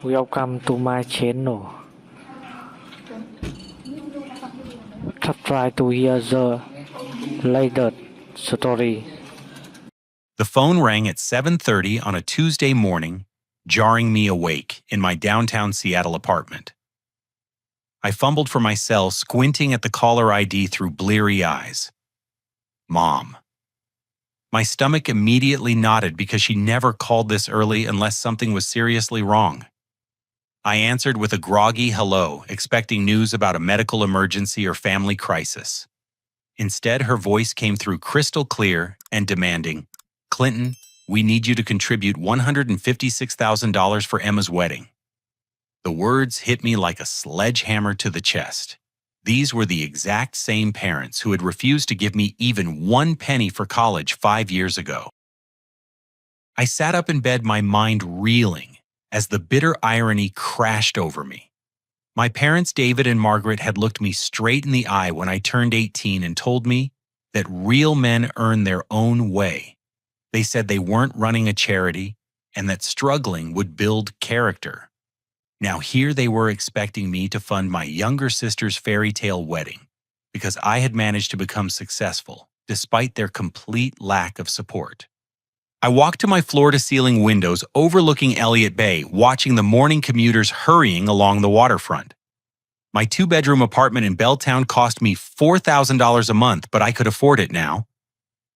Welcome to my channel. Try to hear the latest story. The phone rang at 7:30 on a Tuesday morning, jarring me awake in my downtown Seattle apartment. I fumbled for my cell, squinting at the caller ID through bleary eyes. Mom. My stomach immediately knotted because she never called this early unless something was seriously wrong. I answered with a groggy hello, expecting news about a medical emergency or family crisis. Instead, her voice came through crystal clear and demanding, "Clinton, we need you to contribute $156,000 for Emma's wedding." The words hit me like a sledgehammer to the chest. These were the exact same parents who had refused to give me even 1 penny for college 5 years ago. I sat up in bed, my mind reeling, as the bitter irony crashed over me. My parents, David and Margaret, had looked me straight in the eye when I turned 18 and told me that real men earn their own way. They said they weren't running a charity and that struggling would build character. Now here they were expecting me to fund my younger sister's fairy tale wedding because I had managed to become successful despite their complete lack of support. I walked to my floor-to-ceiling windows overlooking Elliott Bay, watching the morning commuters hurrying along the waterfront. My 2-bedroom apartment in Belltown cost me $4,000 a month, but I could afford it now.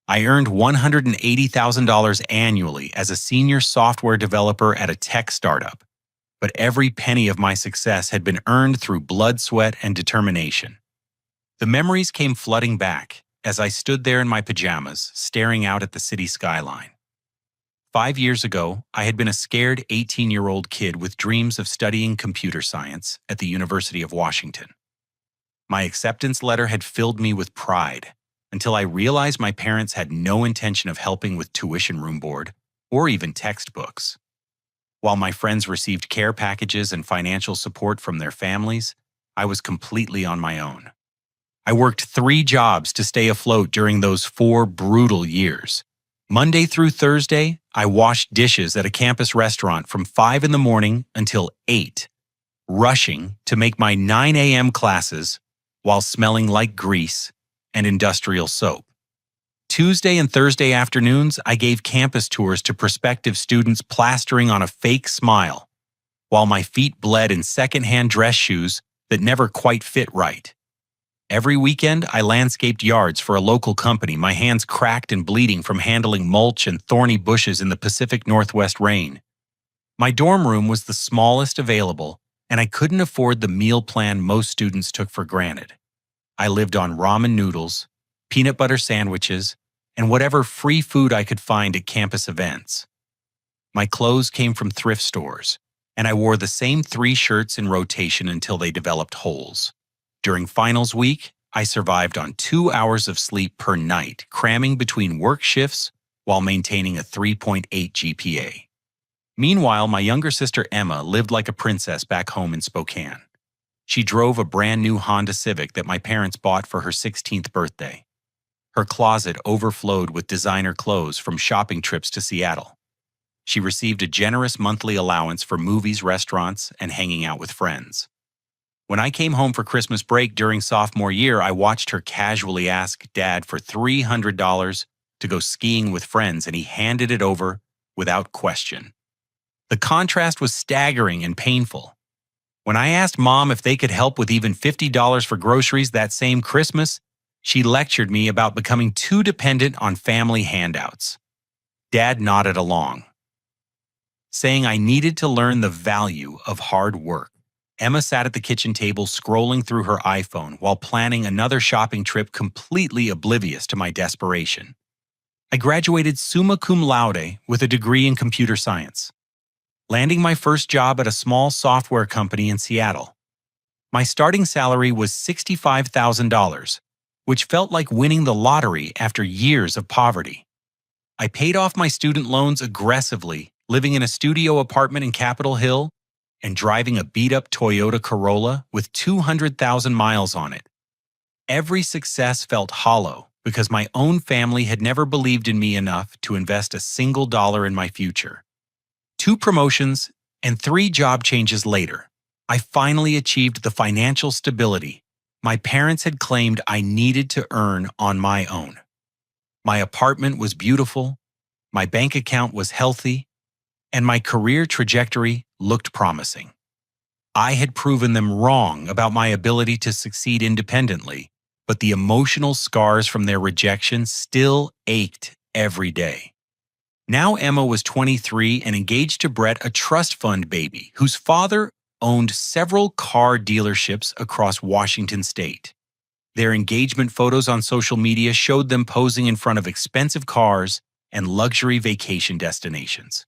I earned $180,000 annually as a senior software developer at a tech startup, but every penny of my success had been earned through blood, sweat, and determination. The memories came flooding back as I stood there in my pajamas, staring out at the city skyline. 5 years ago, I had been a scared 18-year-old kid with dreams of studying computer science at the University of Washington. My acceptance letter had filled me with pride until I realized my parents had no intention of helping with tuition room board or even textbooks. While my friends received care packages and financial support from their families, I was completely on my own. I worked 3 jobs to stay afloat during those 4 brutal years. Monday through Thursday, I washed dishes at a campus restaurant from 5 in the morning until 8, rushing to make my 9 a.m. classes while smelling like grease and industrial soap. Tuesday and Thursday afternoons, I gave campus tours to prospective students, plastering on a fake smile, while my feet bled in secondhand dress shoes that never quite fit right. Every weekend, I landscaped yards for a local company, my hands cracked and bleeding from handling mulch and thorny bushes in the Pacific Northwest rain. My dorm room was the smallest available, and I couldn't afford the meal plan most students took for granted. I lived on ramen noodles, peanut butter sandwiches, and whatever free food I could find at campus events. My clothes came from thrift stores, and I wore the same 3 shirts in rotation until they developed holes. During finals week, I survived on 2 hours of sleep per night, cramming between work shifts while maintaining a 3.8 GPA. Meanwhile, my younger sister Emma lived like a princess back home in Spokane. She drove a brand new Honda Civic that my parents bought for her 16th birthday. Her closet overflowed with designer clothes from shopping trips to Seattle. She received a generous monthly allowance for movies, restaurants, and hanging out with friends. When I came home for Christmas break during sophomore year, I watched her casually ask Dad for $300 to go skiing with friends, and he handed it over without question. The contrast was staggering and painful. When I asked Mom if they could help with even $50 for groceries that same Christmas, she lectured me about becoming too dependent on family handouts. Dad nodded along, saying I needed to learn the value of hard work. Emma sat at the kitchen table scrolling through her iPhone while planning another shopping trip, completely oblivious to my desperation. I graduated summa cum laude with a degree in computer science, landing my first job at a small software company in Seattle. My starting salary was $65,000, which felt like winning the lottery after years of poverty. I paid off my student loans aggressively, living in a studio apartment in Capitol Hill and driving a beat-up Toyota Corolla with 200,000 miles on it. Every success felt hollow because my own family had never believed in me enough to invest a single dollar in my future. 2 promotions And 3 job changes later, I finally achieved the financial stability my parents had claimed I needed to earn on my own. My apartment was beautiful, my bank account was healthy, and my career trajectory looked promising. I had proven them wrong about my ability to succeed independently, but the emotional scars from their rejection still ached every day. Now Emma was 23 and engaged to Brett, a trust fund baby whose father owned several car dealerships across Washington state. Their engagement photos on social media showed them posing in front of expensive cars and luxury vacation destinations.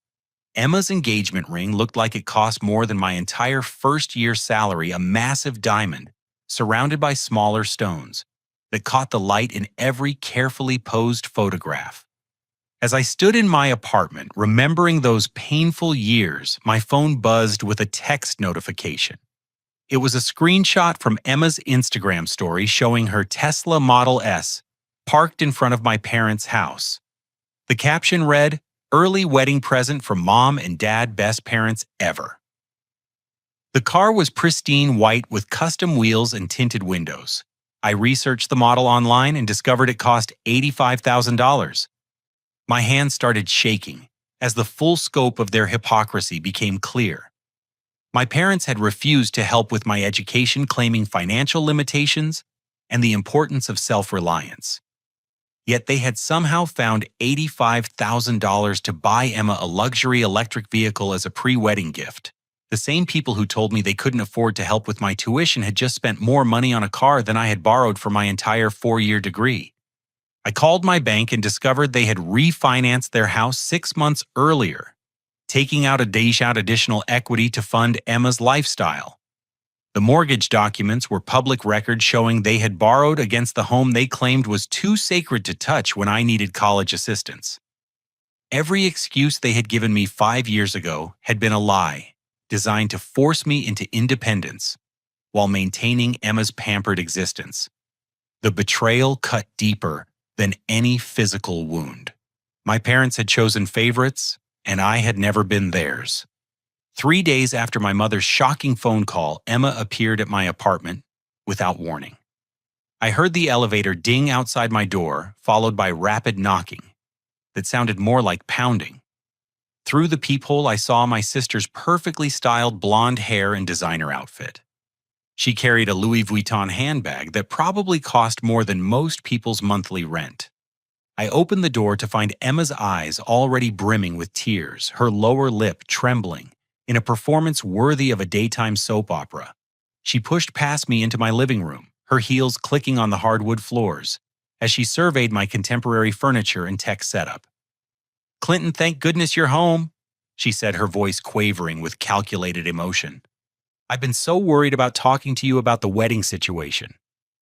Emma's engagement ring looked like it cost more than my entire first-year salary, a massive diamond surrounded by smaller stones that caught the light in every carefully posed photograph. As I stood in my apartment, remembering those painful years, my phone buzzed with a text notification. It was a screenshot from Emma's Instagram story showing her Tesla Model S parked in front of my parents' house. The caption read, "Early wedding present from mom and dad, best parents ever." The car was pristine white with custom wheels and tinted windows. I researched the model online and discovered it cost $85,000. My hands started shaking as the full scope of their hypocrisy became clear. My parents had refused to help with my education, claiming financial limitations and the importance of self-reliance. Yet they had somehow found $85,000 to buy Emma a luxury electric vehicle as a pre-wedding gift. The same people who told me they couldn't afford to help with my tuition had just spent more money on a car than I had borrowed for my entire 4-year degree. I called my bank and discovered they had refinanced their house 6 months earlier, taking out additional equity to fund Emma's lifestyle. The mortgage documents were public record showing they had borrowed against the home they claimed was too sacred to touch when I needed college assistance. Every excuse they had given me 5 years ago had been a lie, designed to force me into independence while maintaining Emma's pampered existence. The betrayal cut deeper than any physical wound. My parents had chosen favorites, and I had never been theirs. 3 days after my mother's shocking phone call, Emma appeared at my apartment without warning. I heard the elevator ding outside my door, followed by rapid knocking that sounded more like pounding. Through the peephole, I saw my sister's perfectly styled blonde hair and designer outfit. She carried a Louis Vuitton handbag that probably cost more than most people's monthly rent. I opened the door to find Emma's eyes already brimming with tears, her lower lip trembling, in a performance worthy of a daytime soap opera. She pushed past me into my living room, her heels clicking on the hardwood floors, as she surveyed my contemporary furniture and tech setup. "Clinton, thank goodness you're home," she said, her voice quavering with calculated emotion. "I've been so worried about talking to you about the wedding situation.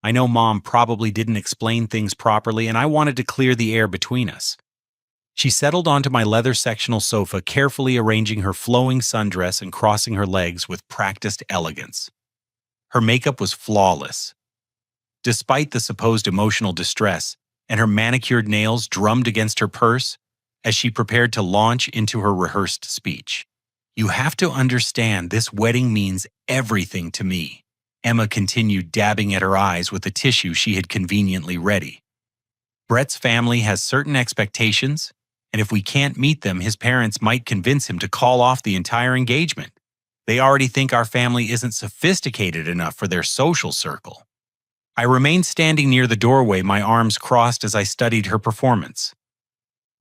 I know Mom probably didn't explain things properly, and I wanted to clear the air between us." She settled onto my leather sectional sofa, carefully arranging her flowing sundress and crossing her legs with practiced elegance. Her makeup was flawless, despite the supposed emotional distress, and her manicured nails drummed against her purse as she prepared to launch into her rehearsed speech. "You have to understand, this wedding means everything to me," Emma continued, dabbing at her eyes with a tissue she had conveniently ready. "Brett's family has certain expectations, and if we can't meet them, his parents might convince him to call off the entire engagement. They already think our family isn't sophisticated enough for their social circle." I remained standing near the doorway, my arms crossed as I studied her performance.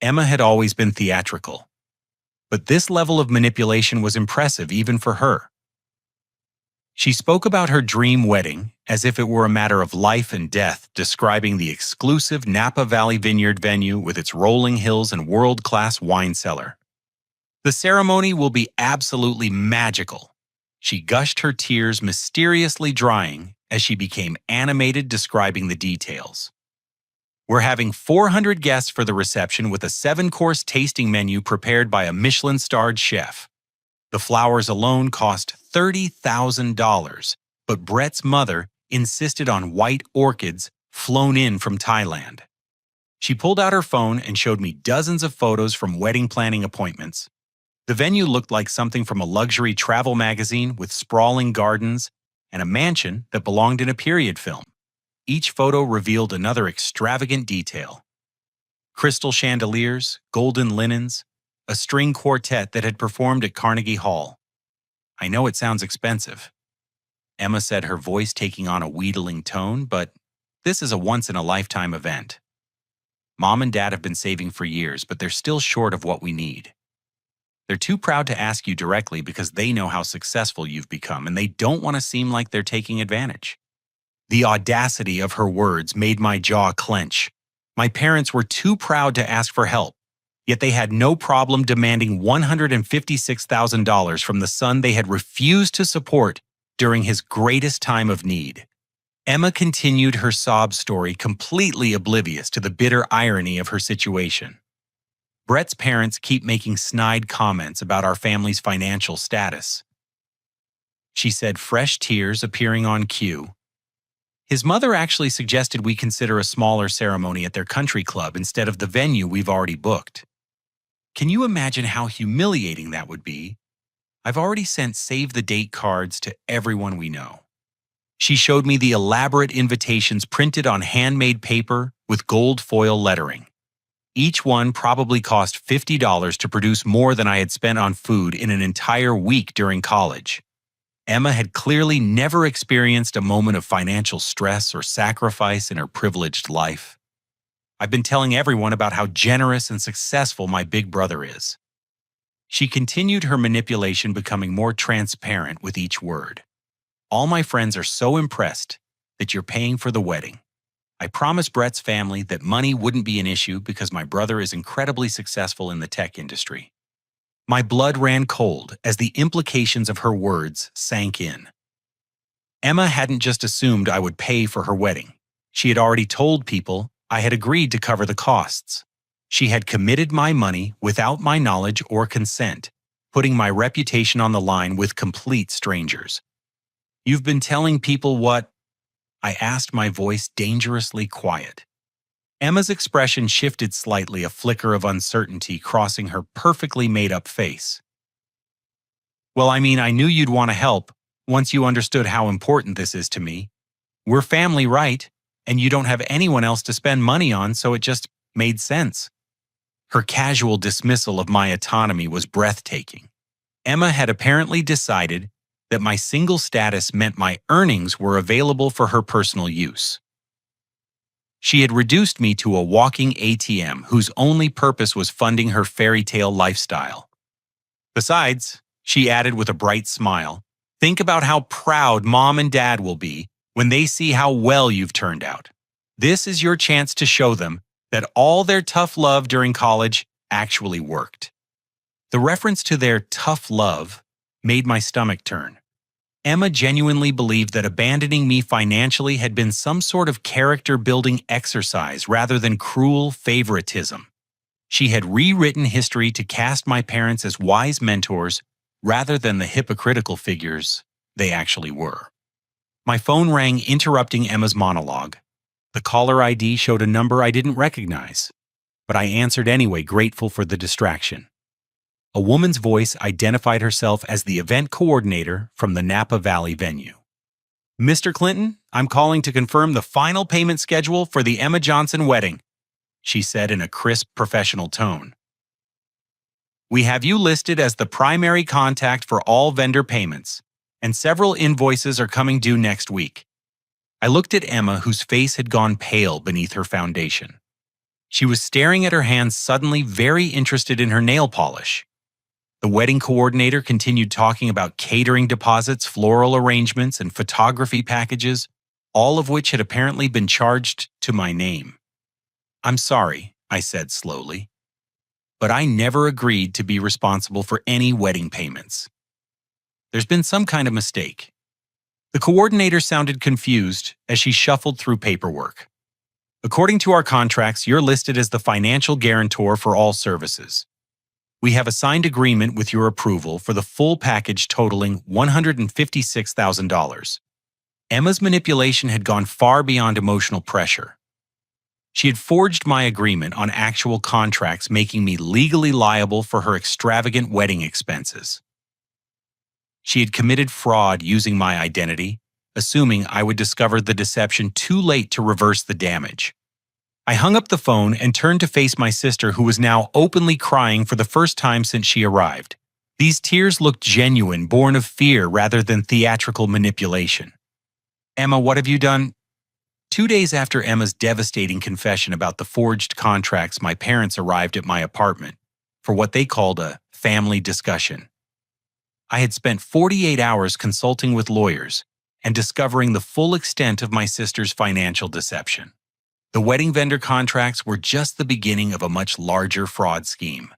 Emma had always been theatrical, but this level of manipulation was impressive even for her. She spoke about her dream wedding as if it were a matter of life and death, describing the exclusive Napa Valley Vineyard venue with its rolling hills and world-class wine cellar. "The ceremony will be absolutely magical." She gushed, her tears mysteriously drying as she became animated, describing the details. "We're having 400 guests for the reception with a 7-course tasting menu prepared by a Michelin-starred chef. The flowers alone cost $30,000, but Brett's mother insisted on white orchids flown in from Thailand." She pulled out her phone and showed me dozens of photos from wedding planning appointments. The venue looked like something from a luxury travel magazine with sprawling gardens and a mansion that belonged in a period film. Each photo revealed another extravagant detail. Crystal chandeliers, golden linens, a string quartet that had performed at Carnegie Hall. I know it sounds expensive, Emma said, her voice taking on a wheedling tone, but this is a once-in-a-lifetime event. Mom and Dad have been saving for years, but they're still short of what we need. They're too proud to ask you directly because they know how successful you've become, and they don't want to seem like they're taking advantage. The audacity of her words made my jaw clench. My parents were too proud to ask for help, yet they had no problem demanding $156,000 from the son they had refused to support during his greatest time of need. Emma continued her sob story, completely oblivious to the bitter irony of her situation. Brett's parents keep making snide comments about our family's financial status, she said, fresh tears appearing on cue. His mother actually suggested we consider a smaller ceremony at their country club instead of the venue we've already booked. Can you imagine how humiliating that would be? I've already sent save-the-date cards to everyone we know. She showed me the elaborate invitations printed on handmade paper with gold foil lettering. Each one probably cost $50 to produce, more than I had spent on food in an entire week during college. Emma had clearly never experienced a moment of financial stress or sacrifice in her privileged life. I've been telling everyone about how generous and successful my big brother is. She continued her manipulation, becoming more transparent with each word. All my friends are so impressed that you're paying for the wedding. I promised Brett's family that money wouldn't be an issue because my brother is incredibly successful in the tech industry. My blood ran cold as the implications of her words sank in. Emma hadn't just assumed I would pay for her wedding. She had already told people I had agreed to cover the costs. She had committed my money without my knowledge or consent, putting my reputation on the line with complete strangers. You've been telling people what? I asked, my voice dangerously quiet. Emma's expression shifted slightly, a flicker of uncertainty crossing her perfectly made-up face. Well, I mean, I knew you'd want to help once you understood how important this is to me. We're family, right? And you don't have anyone else to spend money on, so it just made sense. Her casual dismissal of my autonomy was breathtaking. Emma had apparently decided that my single status meant my earnings were available for her personal use. She had reduced me to a walking ATM whose only purpose was funding her fairy tale lifestyle. Besides, she added with a bright smile, think about how proud Mom and Dad will be when they see how well you've turned out. This is your chance to show them that all their tough love during college actually worked. The reference to their tough love made my stomach turn. Emma genuinely believed that abandoning me financially had been some sort of character-building exercise rather than cruel favoritism. She had rewritten history to cast my parents as wise mentors rather than the hypocritical figures they actually were. My phone rang, interrupting Emma's monologue. The caller ID showed a number I didn't recognize, but I answered anyway, grateful for the distraction. A woman's voice identified herself as the event coordinator from the Napa Valley venue. Mr. Clinton, I'm calling to confirm the final payment schedule for the Emma Johnson wedding, she said in a crisp, professional tone. We have you listed as the primary contact for all vendor payments, and several invoices are coming due next week. I looked at Emma, whose face had gone pale beneath her foundation. She was staring at her hands, suddenly very interested in her nail polish. The wedding coordinator continued talking about catering deposits, floral arrangements, and photography packages, all of which had apparently been charged to my name. I'm sorry, I said slowly, but I never agreed to be responsible for any wedding payments. There's been some kind of mistake. The coordinator sounded confused as she shuffled through paperwork. According to our contracts, you're listed as the financial guarantor for all services. We have a signed agreement with your approval for the full package totaling $156,000. Emma's manipulation had gone far beyond emotional pressure. She had forged my agreement on actual contracts, making me legally liable for her extravagant wedding expenses. She had committed fraud using my identity, assuming I would discover the deception too late to reverse the damage. I hung up the phone and turned to face my sister, who was now openly crying for the first time since she arrived. These tears looked genuine, born of fear rather than theatrical manipulation. "Emma, what have you done?" 2 days after Emma's devastating confession about the forged contracts, my parents arrived at my apartment for what they called a family discussion. I had spent 48 hours consulting with lawyers and discovering the full extent of my sister's financial deception. The wedding vendor contracts were just the beginning of a much larger fraud scheme.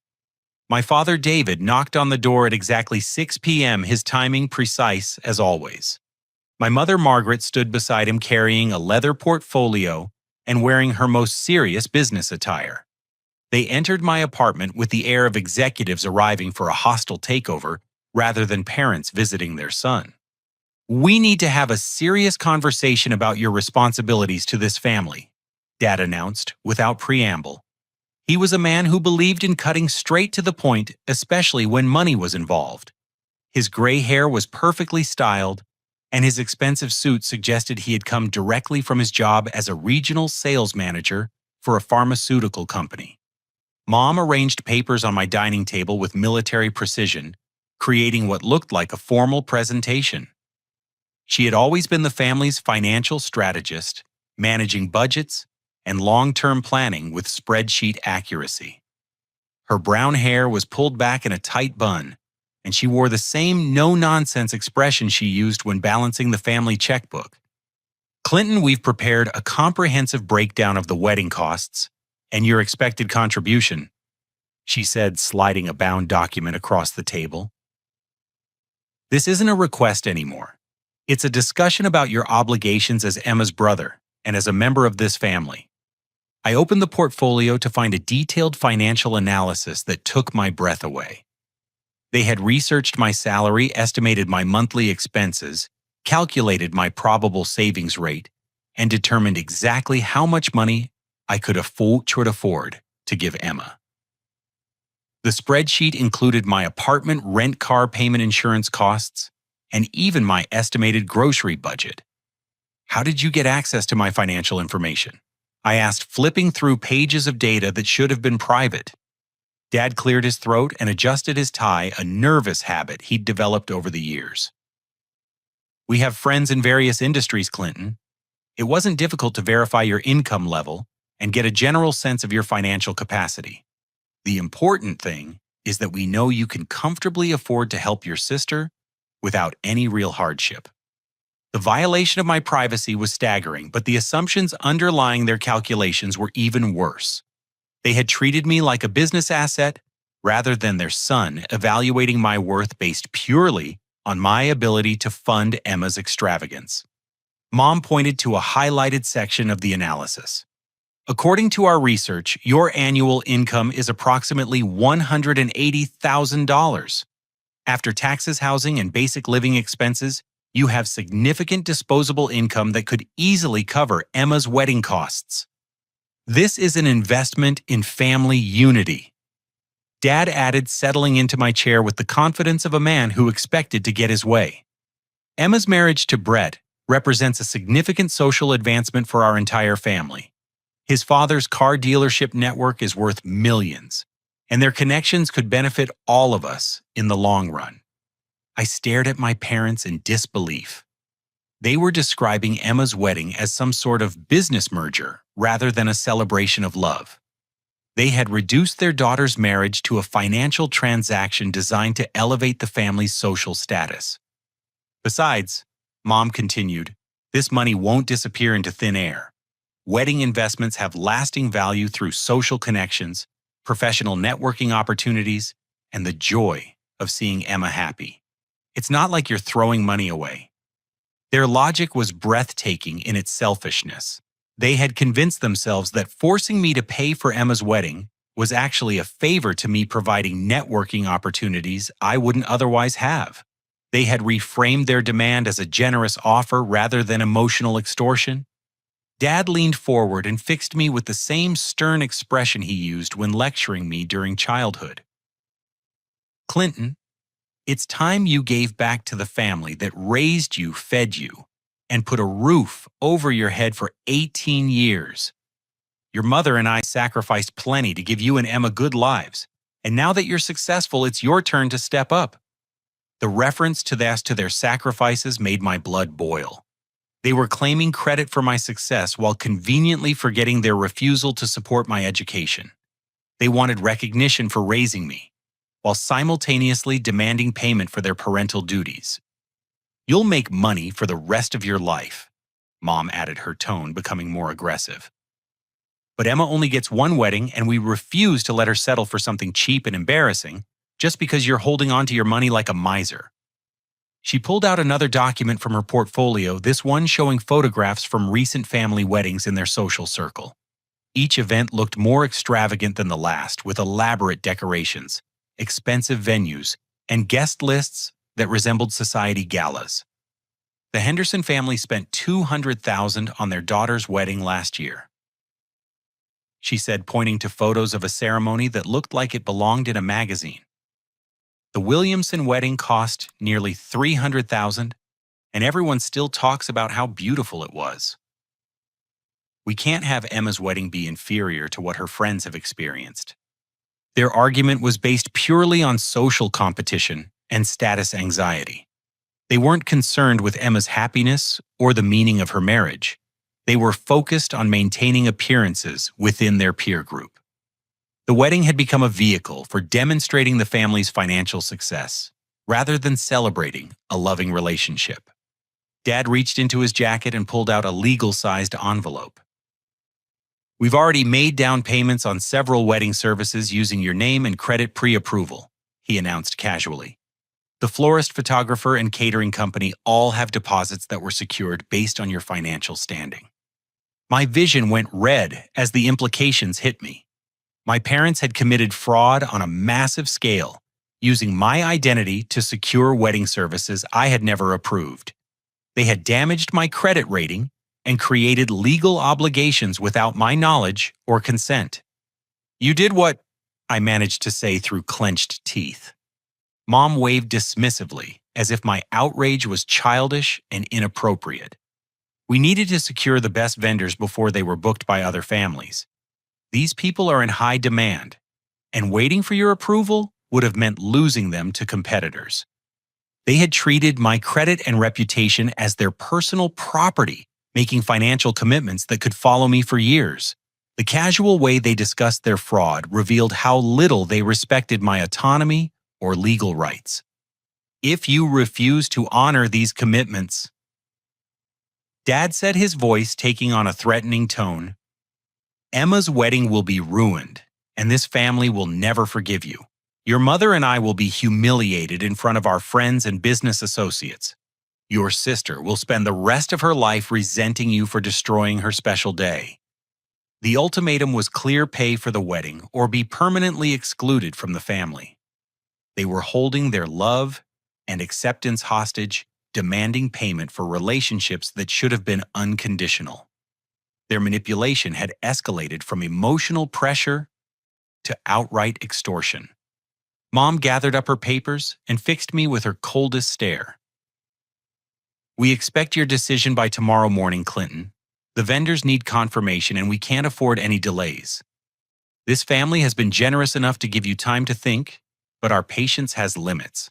My father, David, knocked on the door at exactly 6 p.m., his timing precise as always. My mother, Margaret, stood beside him carrying a leather portfolio and wearing her most serious business attire. They entered my apartment with the air of executives arriving for a hostile takeover rather than parents visiting their son. "We need to have a serious conversation about your responsibilities to this family," Dad announced without preamble. He was a man who believed in cutting straight to the point, especially when money was involved. His gray hair was perfectly styled, and his expensive suit suggested he had come directly from his job as a regional sales manager for a pharmaceutical company. Mom arranged papers on my dining table with military precision, creating what looked like a formal presentation. She had always been the family's financial strategist, managing budgets and long-term planning with spreadsheet accuracy. Her brown hair was pulled back in a tight bun, and she wore the same no-nonsense expression she used when balancing the family checkbook. "Clinton, we've prepared a comprehensive breakdown of the wedding costs and your expected contribution," she said, sliding a bound document across the table. "This isn't a request anymore. It's a discussion about your obligations as Emma's brother and as a member of this family." I opened the portfolio to find a detailed financial analysis that took my breath away. They had researched my salary, estimated my monthly expenses, calculated my probable savings rate, and determined exactly how much money I could afford to give Emma. The spreadsheet included my apartment, rent, car payment, insurance costs, and even my estimated grocery budget. "How did you get access to my financial information?" I asked, flipping through pages of data that should have been private. Dad cleared his throat and adjusted his tie, a nervous habit he'd developed over the years. "We have friends in various industries, Clinton. It wasn't difficult to verify your income level and get a general sense of your financial capacity. The important thing is that we know you can comfortably afford to help your sister without any real hardship." The violation of my privacy was staggering, but the assumptions underlying their calculations were even worse. They had treated me like a business asset rather than their son, evaluating my worth based purely on my ability to fund Emma's extravagance. Mom pointed to a highlighted section of the analysis. "According to our research, your annual income is approximately $180,000. After taxes, housing, and basic living expenses, you have significant disposable income that could easily cover Emma's wedding costs. This is an investment in family unity." Dad added, settling into my chair with the confidence of a man who expected to get his way. "Emma's marriage to Brett represents a significant social advancement for our entire family. His father's car dealership network is worth millions, and their connections could benefit all of us in the long run." I stared at my parents in disbelief. They were describing Emma's wedding as some sort of business merger rather than a celebration of love. They had reduced their daughter's marriage to a financial transaction designed to elevate the family's social status. "Besides," Mom continued, "this money won't disappear into thin air. Wedding investments have lasting value through social connections, professional networking opportunities, and the joy of seeing Emma happy. It's not like you're throwing money away." Their logic was breathtaking in its selfishness. They had convinced themselves that forcing me to pay for Emma's wedding was actually a favor to me, providing networking opportunities I wouldn't otherwise have. They had reframed their demand as a generous offer rather than emotional extortion. Dad leaned forward and fixed me with the same stern expression he used when lecturing me during childhood. Clinton, it's time you gave back to the family that raised you, fed you, and put a roof over your head for 18 years. Your mother and I sacrificed plenty to give you and Emma good lives, and now that you're successful, it's your turn to step up. The reference to their sacrifices made my blood boil. They were claiming credit for my success while conveniently forgetting their refusal to support my education. They wanted recognition for raising me, while simultaneously demanding payment for their parental duties. You'll make money for the rest of your life, Mom added, her tone becoming more aggressive. But Emma only gets one wedding, and we refuse to let her settle for something cheap and embarrassing just because you're holding on to your money like a miser. She pulled out another document from her portfolio, this one showing photographs from recent family weddings in their social circle. Each event looked more extravagant than the last, with elaborate decorations, expensive venues, and guest lists that resembled society galas. The Henderson family spent $200,000 on their daughter's wedding last year, she said, pointing to photos of a ceremony that looked like it belonged in a magazine. The Williamson wedding cost nearly $300,000, and everyone still talks about how beautiful it was. We can't have Emma's wedding be inferior to what her friends have experienced. Their argument was based purely on social competition and status anxiety. They weren't concerned with Emma's happiness or the meaning of her marriage. They were focused on maintaining appearances within their peer group. The wedding had become a vehicle for demonstrating the family's financial success, rather than celebrating a loving relationship. Dad reached into his jacket and pulled out a legal-sized envelope. We've already made down payments on several wedding services using your name and credit pre-approval, he announced casually. The florist, photographer, and catering company all have deposits that were secured based on your financial standing. My vision went red as the implications hit me. My parents had committed fraud on a massive scale, using my identity to secure wedding services I had never approved. They had damaged my credit rating and created legal obligations without my knowledge or consent. You did what? I managed to say through clenched teeth. Mom waved dismissively, as if my outrage was childish and inappropriate. We needed to secure the best vendors before they were booked by other families. These people are in high demand, and waiting for your approval would have meant losing them to competitors. They had treated my credit and reputation as their personal property, making financial commitments that could follow me for years. The casual way they discussed their fraud revealed how little they respected my autonomy or legal rights. If you refuse to honor these commitments, Dad said, his voice taking on a threatening tone, Emma's wedding will be ruined, and this family will never forgive you. Your mother and I will be humiliated in front of our friends and business associates. Your sister will spend the rest of her life resenting you for destroying her special day. The ultimatum was clear pay for the wedding or be permanently excluded from the family. They were holding their love and acceptance hostage, demanding payment for relationships that should have been unconditional. Their manipulation had escalated from emotional pressure to outright extortion. Mom gathered up her papers and fixed me with her coldest stare. We expect your decision by tomorrow morning, Clinton. The vendors need confirmation, and we can't afford any delays. This family has been generous enough to give you time to think, but our patience has limits.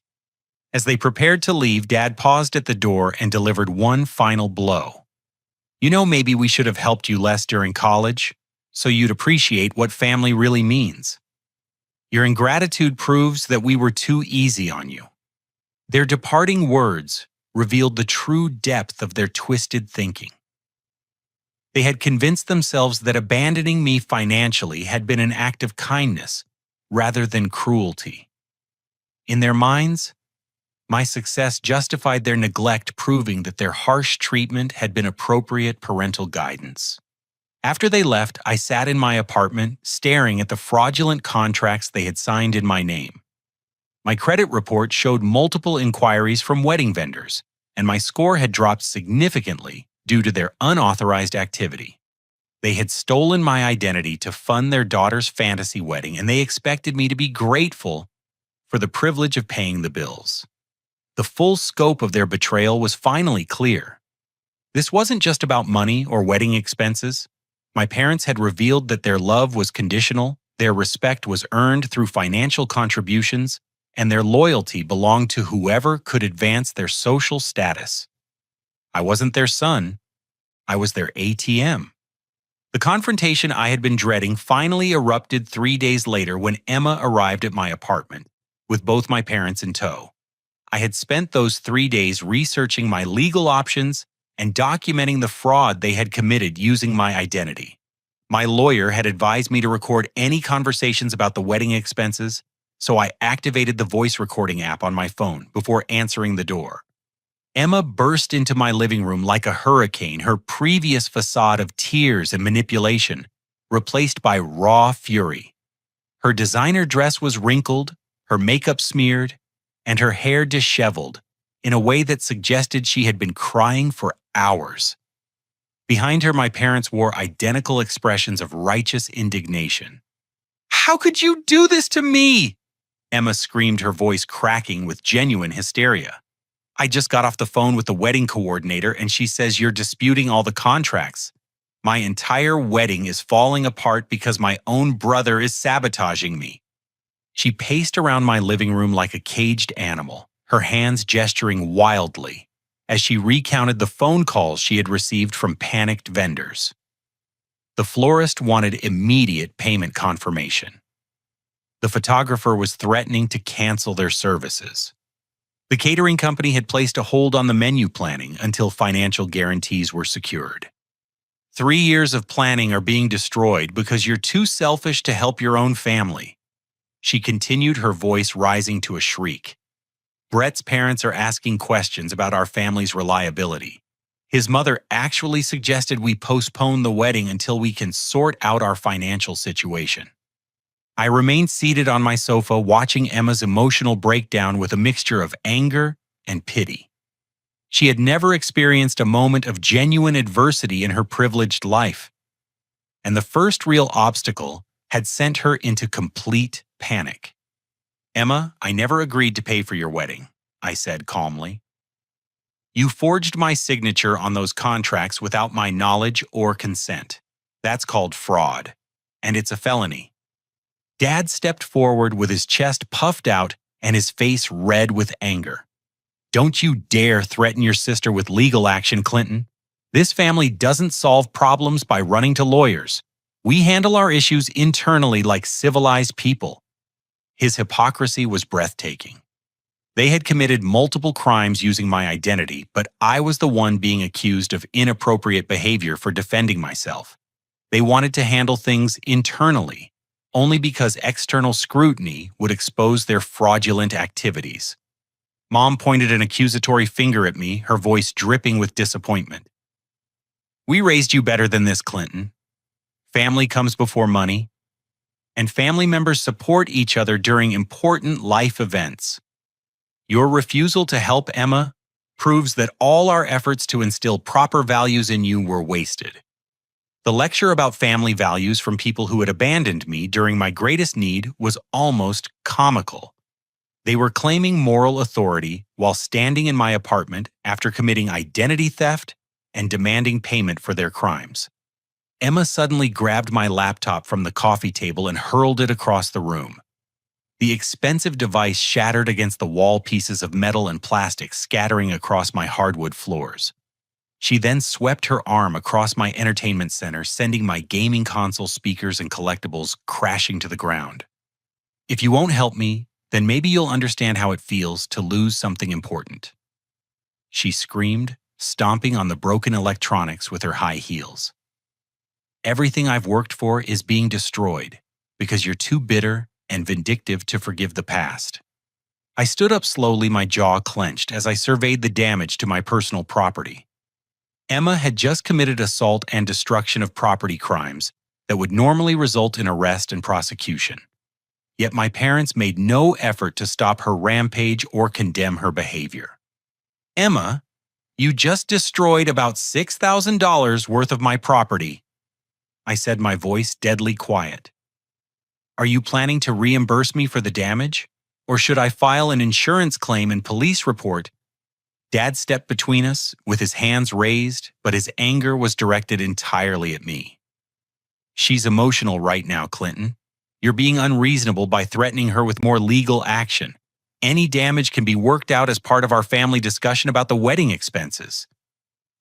As they prepared to leave, Dad paused at the door and delivered one final blow. You know, maybe we should have helped you less during college, so you'd appreciate what family really means. Your ingratitude proves that we were too easy on you. Their departing words revealed the true depth of their twisted thinking. They had convinced themselves that abandoning me financially had been an act of kindness rather than cruelty. In their minds, my success justified their neglect, proving that their harsh treatment had been appropriate parental guidance. After they left, I sat in my apartment, staring at the fraudulent contracts they had signed in my name. My credit report showed multiple inquiries from wedding vendors, and my score had dropped significantly due to their unauthorized activity. They had stolen my identity to fund their daughter's fantasy wedding, and they expected me to be grateful for the privilege of paying the bills. The full scope of their betrayal was finally clear. This wasn't just about money or wedding expenses. My parents had revealed that their love was conditional, their respect was earned through financial contributions, and their loyalty belonged to whoever could advance their social status. I wasn't their son, I was their ATM. The confrontation I had been dreading finally erupted 3 days later when Emma arrived at my apartment, with both my parents in tow. I had spent those 3 days researching my legal options and documenting the fraud they had committed using my identity. My lawyer had advised me to record any conversations about the wedding expenses, so I activated the voice recording app on my phone before answering the door. Emma burst into my living room like a hurricane, her previous facade of tears and manipulation replaced by raw fury. Her designer dress was wrinkled, her makeup smeared, and her hair disheveled in a way that suggested she had been crying for hours. Behind her, my parents wore identical expressions of righteous indignation. "How could you do this to me?" Emma screamed, her voice cracking with genuine hysteria. "I just got off the phone with the wedding coordinator and she says you're disputing all the contracts. My entire wedding is falling apart because my own brother is sabotaging me." She paced around my living room like a caged animal, her hands gesturing wildly as she recounted the phone calls she had received from panicked vendors. The florist wanted immediate payment confirmation. The photographer was threatening to cancel their services. The catering company had placed a hold on the menu planning until financial guarantees were secured. 3 years of planning are being destroyed because you're too selfish to help your own family. She continued, her voice rising to a shriek. Brett's parents are asking questions about our family's reliability. His mother actually suggested we postpone the wedding until we can sort out our financial situation. I remained seated on my sofa watching Emma's emotional breakdown with a mixture of anger and pity. She had never experienced a moment of genuine adversity in her privileged life, and the first real obstacle had sent her into complete panic. "Emma, I never agreed to pay for your wedding," I said calmly. "You forged my signature on those contracts without my knowledge or consent. That's called fraud, and it's a felony." Dad stepped forward with his chest puffed out and his face red with anger. "Don't you dare threaten your sister with legal action, Clinton. This family doesn't solve problems by running to lawyers. We handle our issues internally like civilized people." His hypocrisy was breathtaking. They had committed multiple crimes using my identity, but I was the one being accused of inappropriate behavior for defending myself. They wanted to handle things internally, only because external scrutiny would expose their fraudulent activities. Mom pointed an accusatory finger at me, her voice dripping with disappointment. "We raised you better than this, Clinton. Family comes before money, and family members support each other during important life events. Your refusal to help Emma proves that all our efforts to instill proper values in you were wasted." The lecture about family values from people who had abandoned me during my greatest need was almost comical. They were claiming moral authority while standing in my apartment after committing identity theft and demanding payment for their crimes. Emma suddenly grabbed my laptop from the coffee table and hurled it across the room. The expensive device shattered against the wall, pieces of metal and plastic scattering across my hardwood floors. She then swept her arm across my entertainment center, sending my gaming console, speakers, and collectibles crashing to the ground. "If you won't help me, then maybe you'll understand how it feels to lose something important," she screamed, stomping on the broken electronics with her high heels. "Everything I've worked for is being destroyed because you're too bitter and vindictive to forgive the past." I stood up slowly, my jaw clenched as I surveyed the damage to my personal property. Emma had just committed assault and destruction of property crimes that would normally result in arrest and prosecution. Yet my parents made no effort to stop her rampage or condemn her behavior. "Emma, you just destroyed about $6,000 worth of my property. I said, my voice deadly quiet. Are you planning to reimburse me for the damage? Or should I file an insurance claim and police report? Dad stepped between us with his hands raised, but his anger was directed entirely at me. She's emotional right now, Clinton. You're being unreasonable by threatening her with more legal action. Any damage can be worked out as part of our family discussion about the wedding expenses.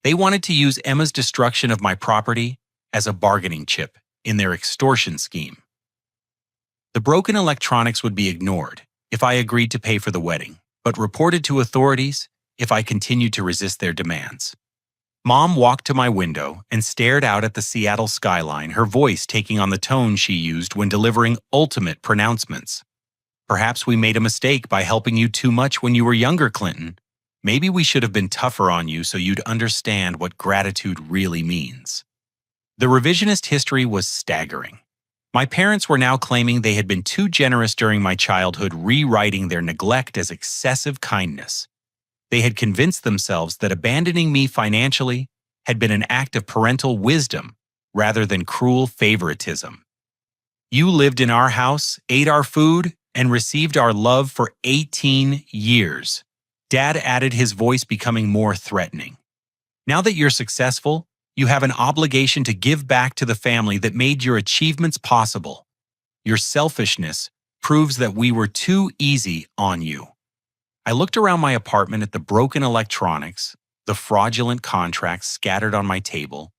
They wanted to use Emma's destruction of my property as a bargaining chip in their extortion scheme. The broken electronics would be ignored if I agreed to pay for the wedding, but reported to authorities if I continued to resist their demands. Mom walked to my window and stared out at the Seattle skyline, her voice taking on the tone she used when delivering ultimate pronouncements. Perhaps we made a mistake by helping you too much when you were younger, Clinton. Maybe we should have been tougher on you so you'd understand what gratitude really means. The revisionist history was staggering. My parents were now claiming they had been too generous during my childhood, rewriting their neglect as excessive kindness. They had convinced themselves that abandoning me financially had been an act of parental wisdom rather than cruel favoritism. You lived in our house, ate our food, and received our love for 18 years. Dad added, his voice becoming more threatening. Now that you're successful, you have an obligation to give back to the family that made your achievements possible. Your selfishness proves that we were too easy on you. I looked around my apartment at the broken electronics, the fraudulent contracts scattered on my table,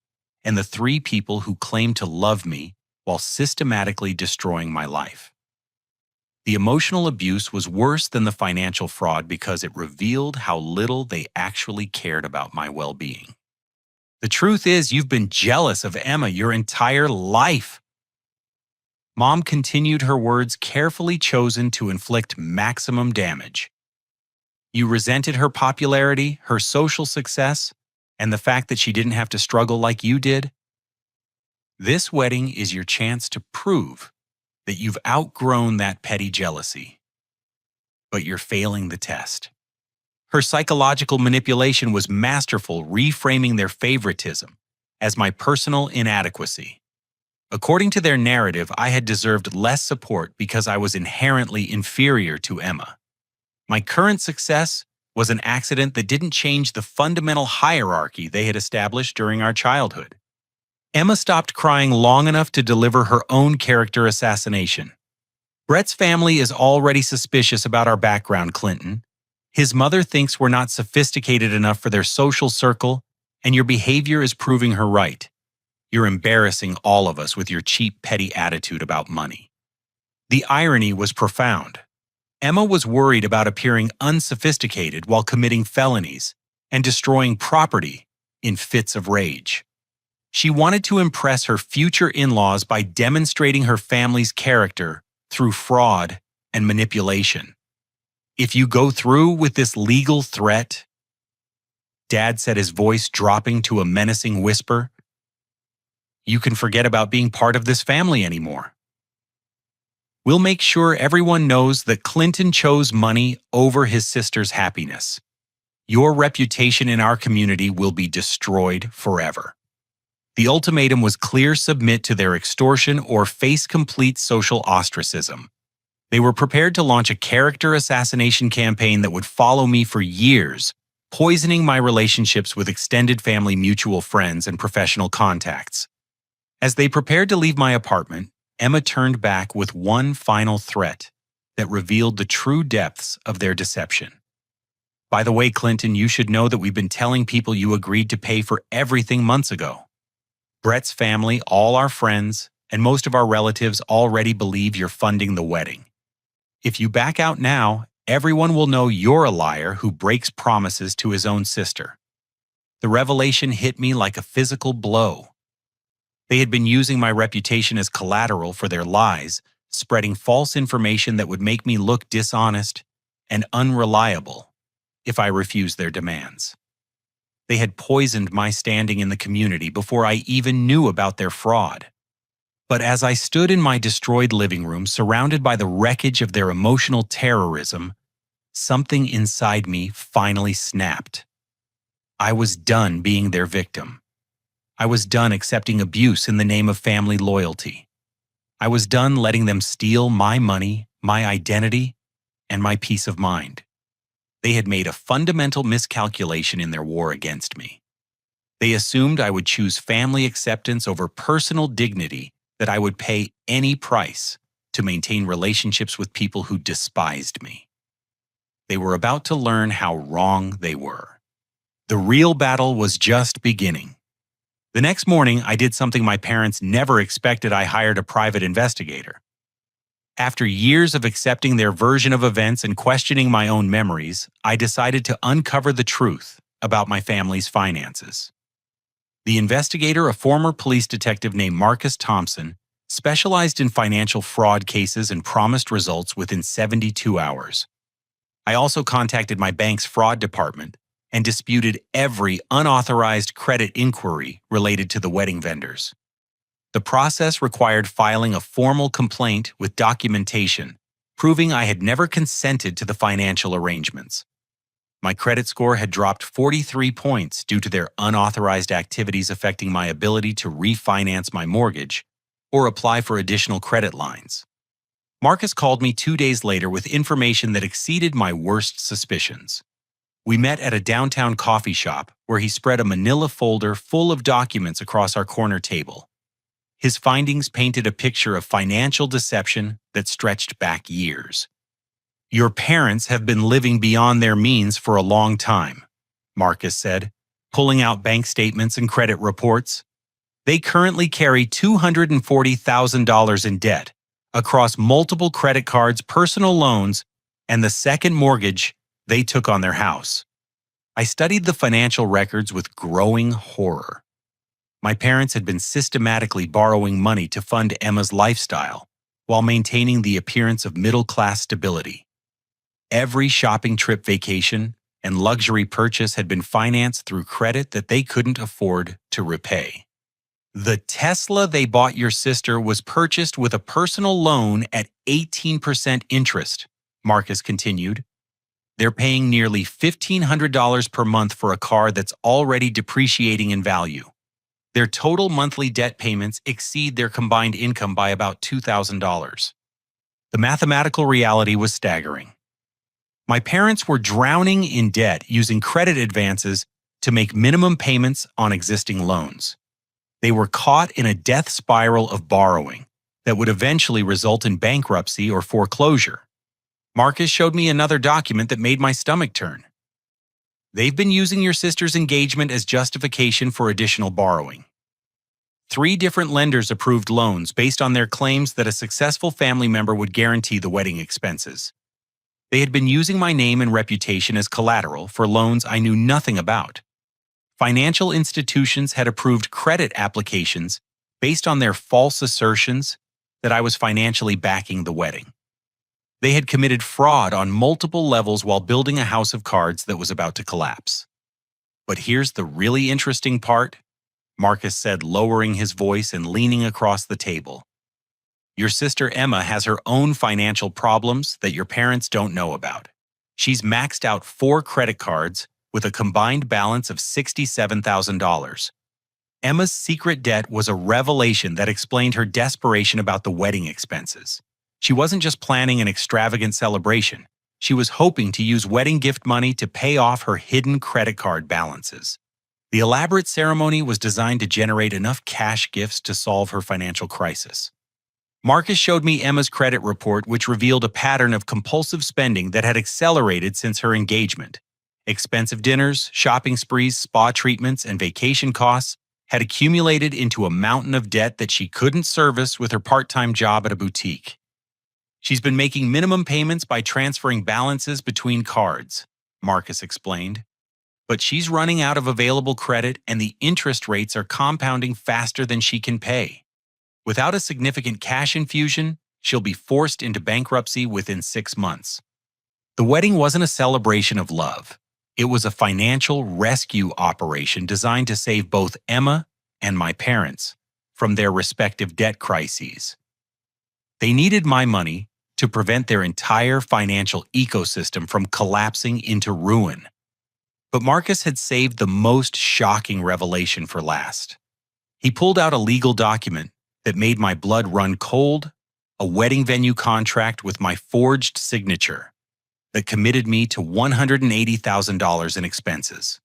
and the 3 people who claimed to love me while systematically destroying my life. The emotional abuse was worse than the financial fraud because it revealed how little they actually cared about my well-being. The truth is, you've been jealous of Emma your entire life. Mom continued, her words carefully chosen to inflict maximum damage. You resented her popularity, her social success, and the fact that she didn't have to struggle like you did. This wedding is your chance to prove that you've outgrown that petty jealousy. But you're failing the test. Her psychological manipulation was masterful, reframing their favoritism as my personal inadequacy. According to their narrative, I had deserved less support because I was inherently inferior to Emma. My current success was an accident that didn't change the fundamental hierarchy they had established during our childhood. Emma stopped crying long enough to deliver her own character assassination. Brett's family is already suspicious about our background, Clinton. His mother thinks we're not sophisticated enough for their social circle, and your behavior is proving her right. You're embarrassing all of us with your cheap, petty attitude about money. The irony was profound. Emma was worried about appearing unsophisticated while committing felonies and destroying property in fits of rage. She wanted to impress her future in-laws by demonstrating her family's character through fraud and manipulation. If you go through with this legal threat, Dad said, his voice dropping to a menacing whisper, you can forget about being part of this family anymore. We'll make sure everyone knows that Clinton chose money over his sister's happiness. Your reputation in our community will be destroyed forever. The ultimatum was clear: submit to their extortion or face complete social ostracism. They were prepared to launch a character assassination campaign that would follow me for years, poisoning my relationships with extended family, mutual friends, and professional contacts. As they prepared to leave my apartment, Emma turned back with one final threat that revealed the true depths of their deception. By the way, Clinton, you should know that we've been telling people you agreed to pay for everything months ago. Brett's family, all our friends, and most of our relatives already believe you're funding the wedding. If you back out now, everyone will know you're a liar who breaks promises to his own sister. The revelation hit me like a physical blow. They had been using my reputation as collateral for their lies, spreading false information that would make me look dishonest and unreliable if I refused their demands. They had poisoned my standing in the community before I even knew about their fraud. But as I stood in my destroyed living room, surrounded by the wreckage of their emotional terrorism, something inside me finally snapped. I was done being their victim. I was done accepting abuse in the name of family loyalty. I was done letting them steal my money, my identity, and my peace of mind. They had made a fundamental miscalculation in their war against me. They assumed I would choose family acceptance over personal dignity, that I would pay any price to maintain relationships with people who despised me. They were about to learn how wrong they were. The real battle was just beginning. The next morning, I did something my parents never expected. I hired a private investigator. After years of accepting their version of events and questioning my own memories, I decided to uncover the truth about my family's finances. The investigator, a former police detective named Marcus Thompson, specialized in financial fraud cases and promised results within 72 hours. I also contacted my bank's fraud department and disputed every unauthorized credit inquiry related to the wedding vendors. The process required filing a formal complaint with documentation, proving I had never consented to the financial arrangements. My credit score had dropped 43 points due to their unauthorized activities affecting my ability to refinance my mortgage or apply for additional credit lines. Marcus called me 2 days later with information that exceeded my worst suspicions. We met at a downtown coffee shop where he spread a manila folder full of documents across our corner table. His findings painted a picture of financial deception that stretched back years. "Your parents have been living beyond their means for a long time," Marcus said, pulling out bank statements and credit reports. "They currently carry $240,000 in debt across multiple credit cards, personal loans, and the second mortgage they took on their house." I studied the financial records with growing horror. My parents had been systematically borrowing money to fund Emma's lifestyle while maintaining the appearance of middle-class stability. Every shopping trip, vacation, and luxury purchase had been financed through credit that they couldn't afford to repay. "The Tesla they bought your sister was purchased with a personal loan at 18% interest," Marcus continued. "They're paying nearly $1,500 per month for a car that's already depreciating in value. Their total monthly debt payments exceed their combined income by about $2,000. The mathematical reality was staggering. My parents were drowning in debt using credit advances to make minimum payments on existing loans. They were caught in a death spiral of borrowing that would eventually result in bankruptcy or foreclosure. Marcus showed me another document that made my stomach turn. "They've been using your sister's engagement as justification for additional borrowing. 3 different lenders approved loans based on their claims that a successful family member would guarantee the wedding expenses. They had been using my name and reputation as collateral for loans I knew nothing about. Financial institutions had approved credit applications based on their false assertions that I was financially backing the wedding. They had committed fraud on multiple levels while building a house of cards that was about to collapse. But here's the really interesting part," Marcus said, lowering his voice and leaning across the table. "Your sister Emma has her own financial problems that your parents don't know about. She's maxed out 4 credit cards with a combined balance of $67,000. Emma's secret debt was a revelation that explained her desperation about the wedding expenses. She wasn't just planning an extravagant celebration. She was hoping to use wedding gift money to pay off her hidden credit card balances. The elaborate ceremony was designed to generate enough cash gifts to solve her financial crisis." Marcus showed me Emma's credit report, which revealed a pattern of compulsive spending that had accelerated since her engagement. Expensive dinners, shopping sprees, spa treatments, and vacation costs had accumulated into a mountain of debt that she couldn't service with her part-time job at a boutique. "She's been making minimum payments by transferring balances between cards," Marcus explained. "But she's running out of available credit and the interest rates are compounding faster than she can pay. Without a significant cash infusion, she'll be forced into bankruptcy within 6 months." The wedding wasn't a celebration of love. It was a financial rescue operation designed to save both Emma and my parents from their respective debt crises. They needed my money to prevent their entire financial ecosystem from collapsing into ruin. But Marcus had saved the most shocking revelation for last. He pulled out a legal document that made my blood run cold, a wedding venue contract with my forged signature that committed me to $180,000 in expenses.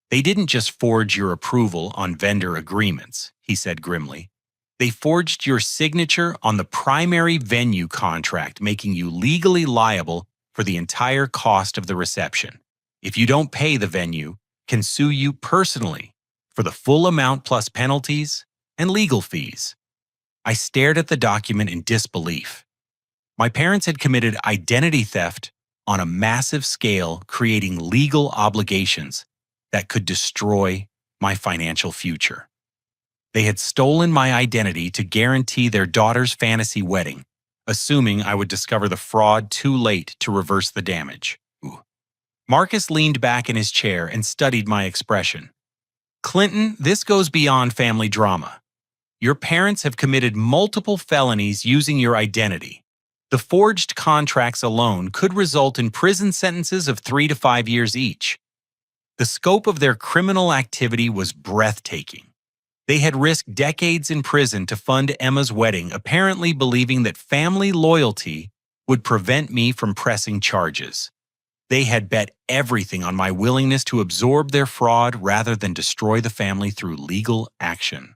They didn't just forge your approval on vendor agreements, he said grimly. They forged your signature on the primary venue contract, making you legally liable for the entire cost of the reception. If you don't pay, the venue can sue you personally for the full amount plus penalties and legal fees. I stared at the document in disbelief. My parents had committed identity theft on a massive scale, creating legal obligations that could destroy my financial future. They had stolen my identity to guarantee their daughter's fantasy wedding, assuming I would discover the fraud too late to reverse the damage. Marcus leaned back in his chair and studied my expression. Clinton, this goes beyond family drama. Your parents have committed multiple felonies using your identity. The forged contracts alone could result in prison sentences of 3 to 5 years each. The scope of their criminal activity was breathtaking. They had risked decades in prison to fund Emma's wedding, apparently believing that family loyalty would prevent me from pressing charges. They had bet everything on my willingness to absorb their fraud rather than destroy the family through legal action.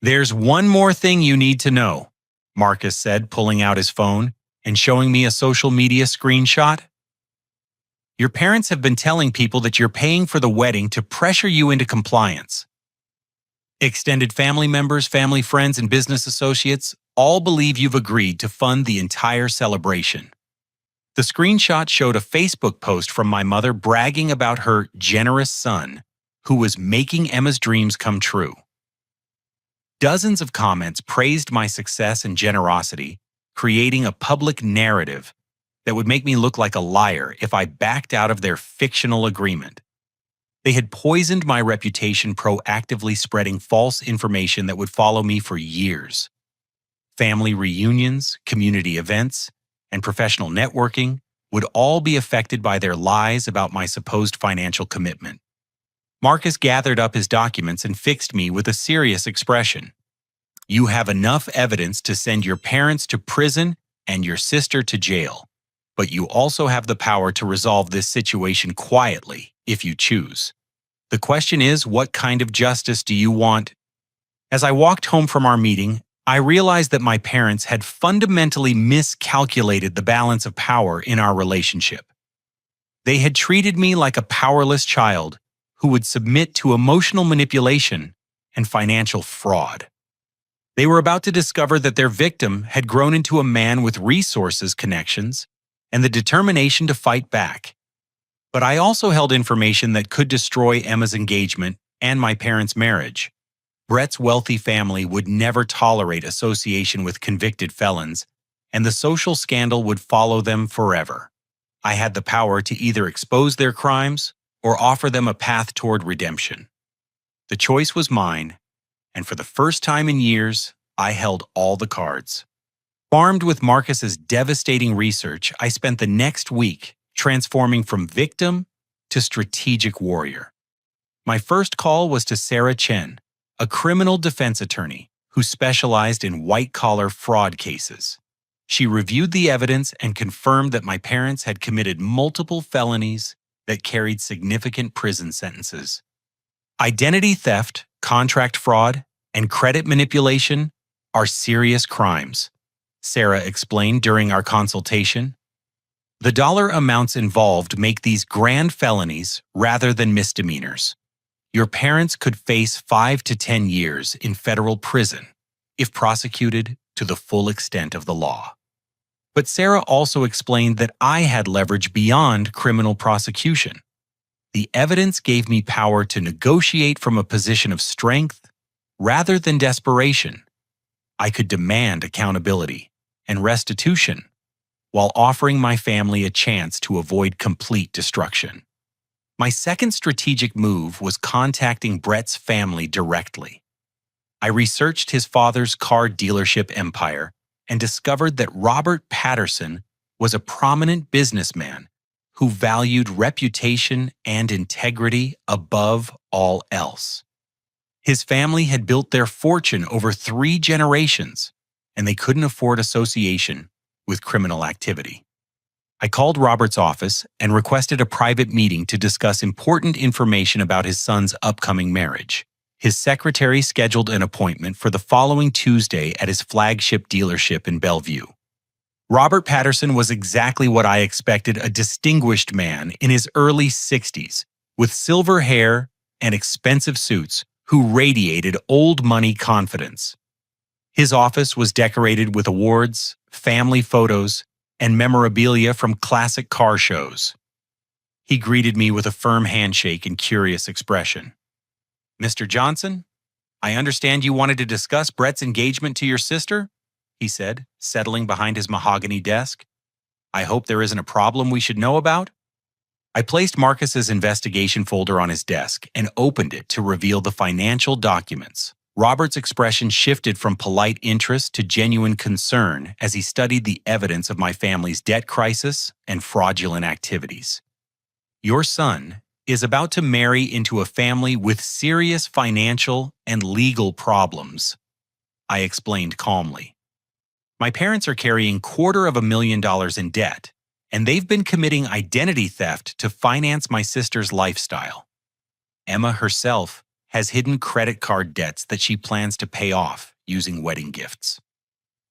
There's one more thing you need to know, Marcus said, pulling out his phone and showing me a social media screenshot. Your parents have been telling people that you're paying for the wedding to pressure you into compliance. Extended family members, family friends, and business associates all believe you've agreed to fund the entire celebration. The screenshot showed a Facebook post from my mother bragging about her generous son, who was making Emma's dreams come true. Dozens of comments praised my success and generosity, creating a public narrative that would make me look like a liar if I backed out of their fictional agreement. They had poisoned my reputation, proactively spreading false information that would follow me for years. Family reunions, community events, and professional networking would all be affected by their lies about my supposed financial commitment. Marcus gathered up his documents and fixed me with a serious expression. You have enough evidence to send your parents to prison and your sister to jail, but you also have the power to resolve this situation quietly if you choose. The question is, what kind of justice do you want? As I walked home from our meeting, I realized that my parents had fundamentally miscalculated the balance of power in our relationship. They had treated me like a powerless child who would submit to emotional manipulation and financial fraud. They were about to discover that their victim had grown into a man with resources, connections, and the determination to fight back. But I also held information that could destroy Emma's engagement and my parents' marriage. Brett's wealthy family would never tolerate association with convicted felons, and the social scandal would follow them forever. I had the power to either expose their crimes or offer them a path toward redemption. The choice was mine, and for the first time in years, I held all the cards. Armed with Marcus's devastating research, I spent the next week transforming from victim to strategic warrior. My first call was to Sarah Chen, a criminal defense attorney who specialized in white-collar fraud cases. She reviewed the evidence and confirmed that my parents had committed multiple felonies that carried significant prison sentences. Identity theft, contract fraud, and credit manipulation are serious crimes, Sarah explained during our consultation. The dollar amounts involved make these grand felonies rather than misdemeanors. Your parents could face 5 to 10 years in federal prison if prosecuted to the full extent of the law. But Sarah also explained that I had leverage beyond criminal prosecution. The evidence gave me power to negotiate from a position of strength rather than desperation. I could demand accountability and restitution while offering my family a chance to avoid complete destruction. My second strategic move was contacting Brett's family directly. I researched his father's car dealership empire and discovered that Robert Patterson was a prominent businessman who valued reputation and integrity above all else. His family had built their fortune over 3 generations, and they couldn't afford association with criminal activity. I called Robert's office and requested a private meeting to discuss important information about his son's upcoming marriage. His secretary scheduled an appointment for the following Tuesday at his flagship dealership in Bellevue. Robert Patterson was exactly what I expected: a distinguished man in his early 60s, with silver hair and expensive suits, who radiated old money confidence. His office was decorated with awards, family photos, and memorabilia from classic car shows. He greeted me with a firm handshake and curious expression. "Mr. Johnson, I understand you wanted to discuss Brett's engagement to your sister?" he said, settling behind his mahogany desk. "I hope there isn't a problem we should know about?" I placed Marcus's investigation folder on his desk and opened it to reveal the financial documents. Robert's expression shifted from polite interest to genuine concern as he studied the evidence of my family's debt crisis and fraudulent activities. "Your son is about to marry into a family with serious financial and legal problems," I explained calmly. "My parents are carrying $250,000 in debt, and they've been committing identity theft to finance my sister's lifestyle. Emma herself has hidden credit card debts that she plans to pay off using wedding gifts."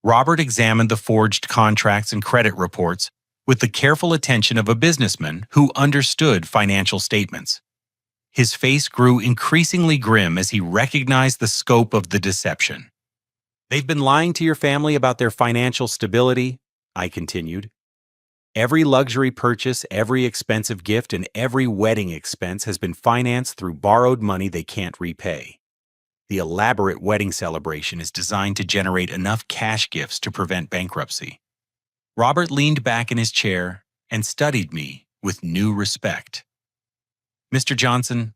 Robert examined the forged contracts and credit reports with the careful attention of a businessman who understood financial statements. His face grew increasingly grim as he recognized the scope of the deception. "They've been lying to your family about their financial stability," I continued. "Every luxury purchase, every expensive gift, and every wedding expense has been financed through borrowed money they can't repay. The elaborate wedding celebration is designed to generate enough cash gifts to prevent bankruptcy." Robert leaned back in his chair and studied me with new respect. "Mr. Johnson,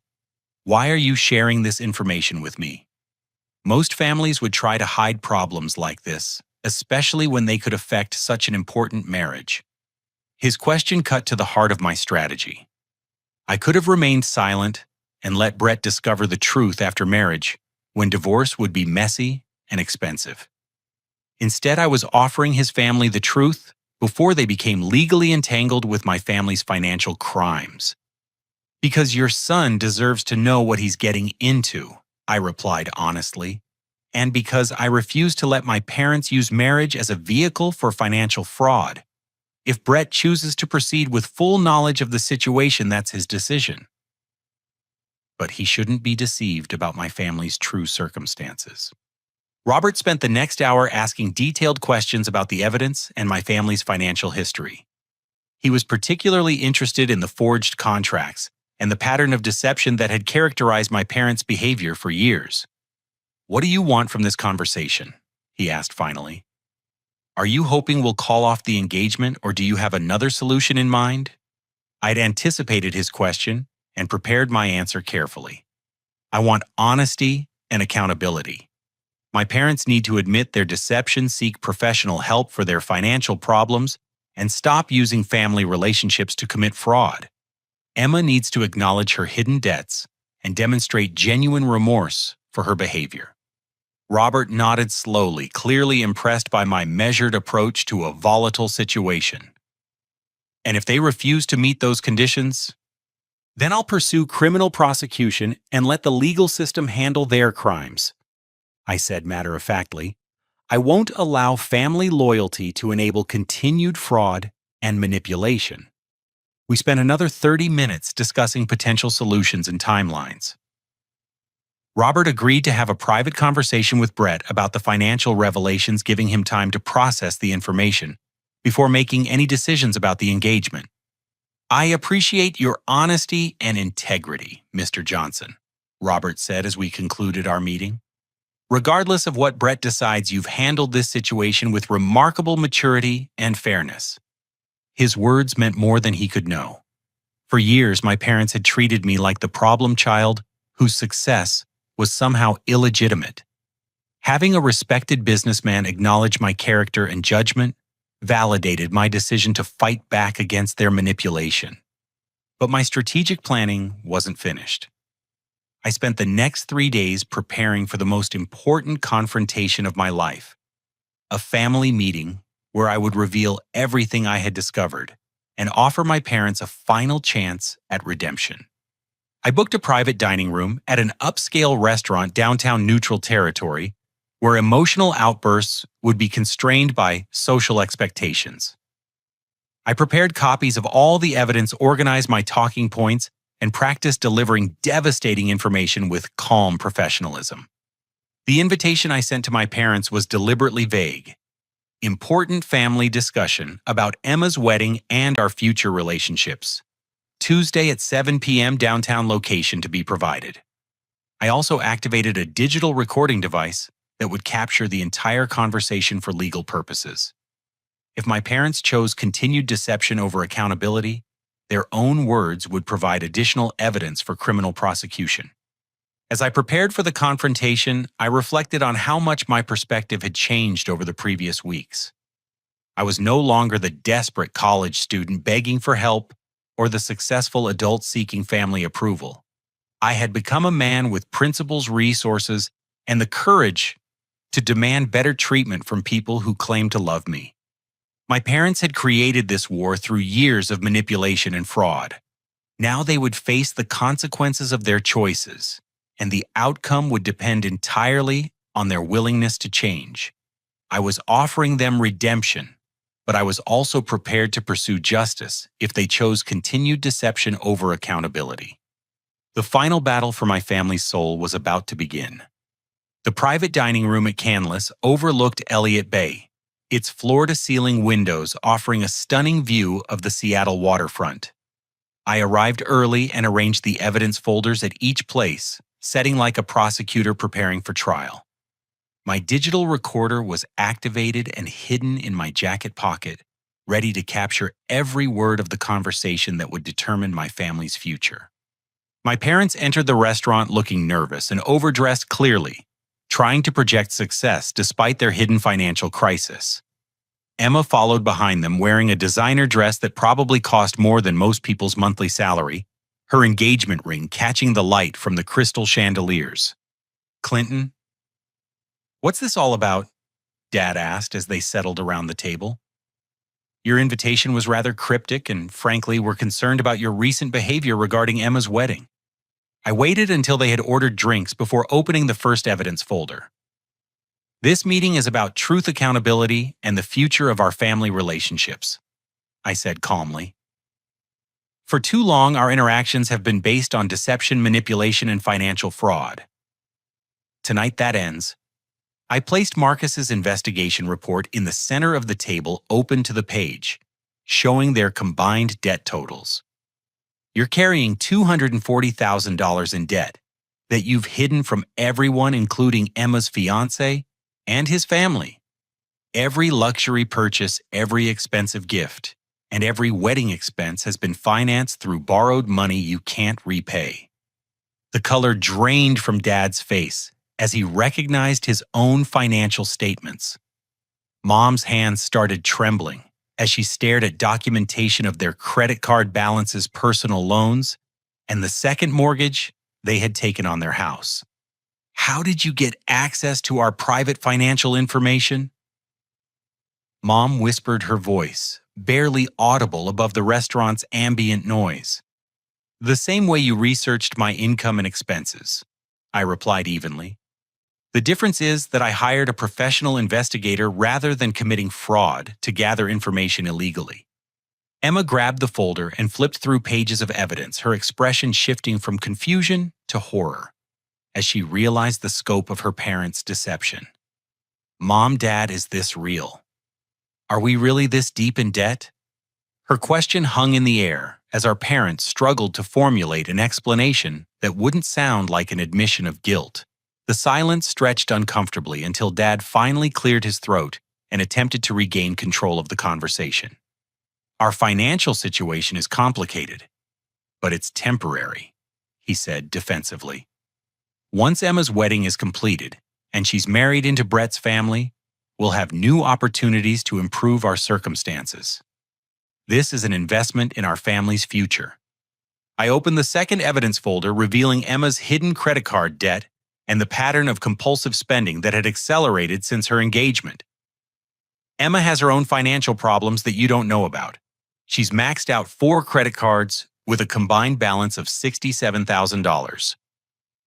why are you sharing this information with me? Most families would try to hide problems like this, especially when they could affect such an important marriage." His question cut to the heart of my strategy. I could have remained silent and let Brett discover the truth after marriage, when divorce would be messy and expensive. Instead, I was offering his family the truth before they became legally entangled with my family's financial crimes. "Because your son deserves to know what he's getting into," I replied honestly, "and because I refuse to let my parents use marriage as a vehicle for financial fraud. If Brett chooses to proceed with full knowledge of the situation, that's his decision. But he shouldn't be deceived about my family's true circumstances." Robert spent the next hour asking detailed questions about the evidence and my family's financial history. He was particularly interested in the forged contracts and the pattern of deception that had characterized my parents' behavior for years. "What do you want from this conversation?" he asked finally. "Are you hoping we'll call off the engagement, or do you have another solution in mind?" I'd anticipated his question and prepared my answer carefully. "I want honesty and accountability. My parents need to admit their deception, seek professional help for their financial problems, and stop using family relationships to commit fraud. Emma needs to acknowledge her hidden debts and demonstrate genuine remorse for her behavior." Robert nodded slowly, clearly impressed by my measured approach to a volatile situation. "And if they refuse to meet those conditions, then I'll pursue criminal prosecution and let the legal system handle their crimes," I said matter-of-factly. "I won't allow family loyalty to enable continued fraud and manipulation." We spent another 30 minutes discussing potential solutions and timelines. Robert agreed to have a private conversation with Brett about the financial revelations, giving him time to process the information before making any decisions about the engagement. "I appreciate your honesty and integrity, Mr. Johnson," Robert said as we concluded our meeting. "Regardless of what Brett decides, you've handled this situation with remarkable maturity and fairness." His words meant more than he could know. For years, my parents had treated me like the problem child whose success was somehow illegitimate. Having a respected businessman acknowledge my character and judgment validated my decision to fight back against their manipulation. But my strategic planning wasn't finished. I spent the next 3 days preparing for the most important confrontation of my life, a family meeting where I would reveal everything I had discovered and offer my parents a final chance at redemption. I booked a private dining room at an upscale restaurant downtown Neutral Territory where emotional outbursts would be constrained by social expectations. I prepared copies of all the evidence, organized my talking points, and practiced delivering devastating information with calm professionalism. The invitation I sent to my parents was deliberately vague. Important family discussion about Emma's wedding and our future relationships. Tuesday at 7 p.m. downtown location to be provided. I also activated a digital recording device that would capture the entire conversation for legal purposes. If my parents chose continued deception over accountability, their own words would provide additional evidence for criminal prosecution. As I prepared for the confrontation, I reflected on how much my perspective had changed over the previous weeks. I was no longer the desperate college student begging for help or the successful adult seeking family approval. I had become a man with principles, resources, and the courage to demand better treatment from people who claimed to love me. My parents had created this war through years of manipulation and fraud. Now they would face the consequences of their choices, and the outcome would depend entirely on their willingness to change. I was offering them redemption, but I was also prepared to pursue justice if they chose continued deception over accountability. The final battle for my family's soul was about to begin. The private dining room at Canlis overlooked Elliott Bay, its floor-to-ceiling windows offering a stunning view of the Seattle waterfront. I arrived early and arranged the evidence folders at each place, setting like a prosecutor preparing for trial. My digital recorder was activated and hidden in my jacket pocket, ready to capture every word of the conversation that would determine my family's future. My parents entered the restaurant looking nervous and overdressed clearly, trying to project success despite their hidden financial crisis. Emma followed behind them wearing a designer dress that probably cost more than most people's monthly salary, her engagement ring catching the light from the crystal chandeliers. "Clinton, what's this all about?" Dad asked as they settled around the table. "Your invitation was rather cryptic, and frankly, we're concerned about your recent behavior regarding Emma's wedding." I waited until they had ordered drinks before opening the first evidence folder. "This meeting is about truth, accountability, and the future of our family relationships," I said calmly. "For too long, our interactions have been based on deception, manipulation, and financial fraud. Tonight that ends." I placed Marcus's investigation report in the center of the table, open to the page, showing their combined debt totals. "You're carrying $240,000 in debt that you've hidden from everyone, including Emma's fiancé and his family. Every luxury purchase, every expensive gift, and every wedding expense has been financed through borrowed money you can't repay." The color drained from Dad's face as he recognized his own financial statements. Mom's hands started trembling as she stared at documentation of their credit card balances, personal loans, and the second mortgage they had taken on their house. "How did you get access to our private financial information?" Mom whispered, her voice barely audible above the restaurant's ambient noise. "The same way you researched my income and expenses," I replied evenly. "The difference is that I hired a professional investigator rather than committing fraud to gather information illegally." Emma grabbed the folder and flipped through pages of evidence, her expression shifting from confusion to horror as she realized the scope of her parents' deception. "Mom, Dad, is this real? Are we really this deep in debt?" Her question hung in the air as our parents struggled to formulate an explanation that wouldn't sound like an admission of guilt. The silence stretched uncomfortably until Dad finally cleared his throat and attempted to regain control of the conversation. "Our financial situation is complicated, but it's temporary," he said defensively. "Once Emma's wedding is completed and she's married into Brett's family, we'll have new opportunities to improve our circumstances. This is an investment in our family's future." I opened the second evidence folder revealing Emma's hidden credit card debt and the pattern of compulsive spending that had accelerated since her engagement. Emma has her own financial problems that you don't know about. She's maxed out 4 credit cards with a combined balance of $67,000.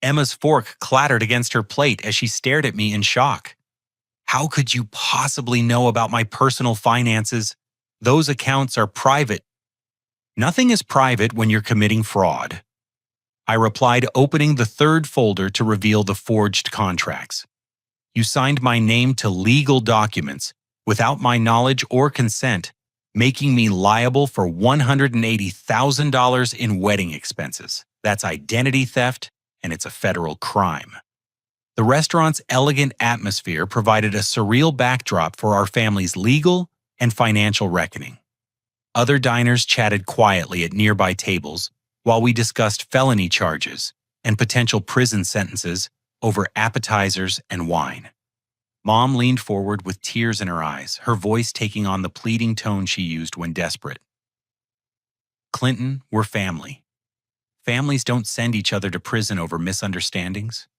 Emma's fork clattered against her plate as she stared at me in shock. How could you possibly know about my personal finances? Those accounts are private. Nothing is private when you're committing fraud. I replied, opening the third folder to reveal the forged contracts. You signed my name to legal documents without my knowledge or consent, making me liable for $180,000 in wedding expenses. That's identity theft, and it's a federal crime. The restaurant's elegant atmosphere provided a surreal backdrop for our family's legal and financial reckoning. Other diners chatted quietly at nearby tables while we discussed felony charges and potential prison sentences over appetizers and wine. Mom leaned forward with tears in her eyes, her voice taking on the pleading tone she used when desperate. Clinton, we're family. Families don't send each other to prison over misunderstandings.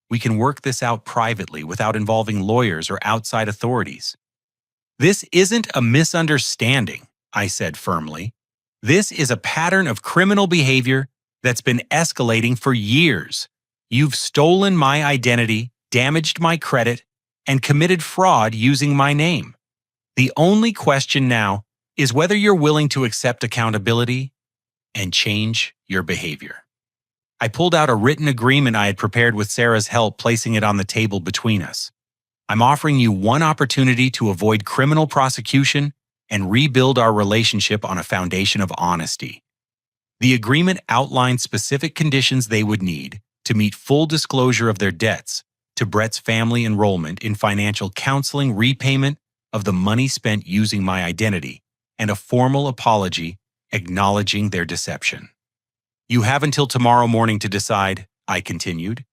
We can work this out privately without involving lawyers or outside authorities. This isn't a misunderstanding, I said firmly. This is a pattern of criminal behavior that's been escalating for years. You've stolen my identity, damaged my credit, and committed fraud using my name. The only question now is whether you're willing to accept accountability and change your behavior. I pulled out a written agreement I had prepared with Sarah's help, placing it on the table between us. I'm offering you one opportunity to avoid criminal prosecution and rebuild our relationship on a foundation of honesty. The agreement outlined specific conditions they would need to meet full disclosure of their debts to Brett's family enrollment in financial counseling, repayment of the money spent using my identity, and a formal apology acknowledging their deception. You have until tomorrow morning to decide, I continued.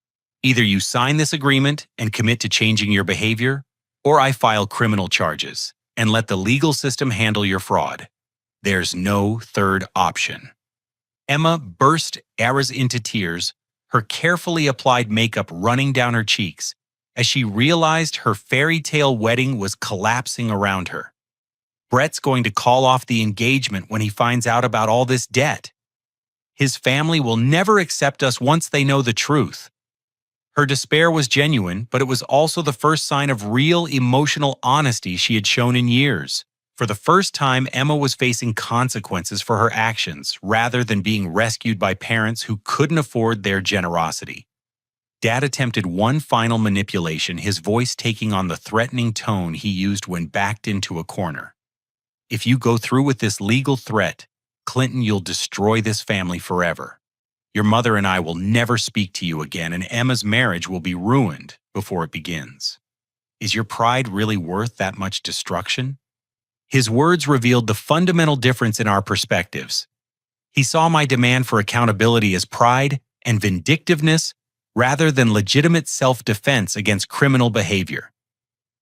Either you sign this agreement and commit to changing your behavior, or I file criminal charges and let the legal system handle your fraud. There's no third option. Emma burst into tears, her carefully applied makeup running down her cheeks as she realized her fairy tale wedding was collapsing around her. Brett's going to call off the engagement when he finds out about all this debt. His family will never accept us once they know the truth. Her despair was genuine, but it was also the first sign of real emotional honesty she had shown in years. For the first time, Emma was facing consequences for her actions rather than being rescued by parents who couldn't afford their generosity. Dad attempted one final manipulation, his voice taking on the threatening tone he used when backed into a corner. If you go through with this legal threat, Clinton, you'll destroy this family forever. Your mother and I will never speak to you again, and Emma's marriage will be ruined before it begins. Is your pride really worth that much destruction? His words revealed the fundamental difference in our perspectives. He saw my demand for accountability as pride and vindictiveness rather than legitimate self-defense against criminal behavior.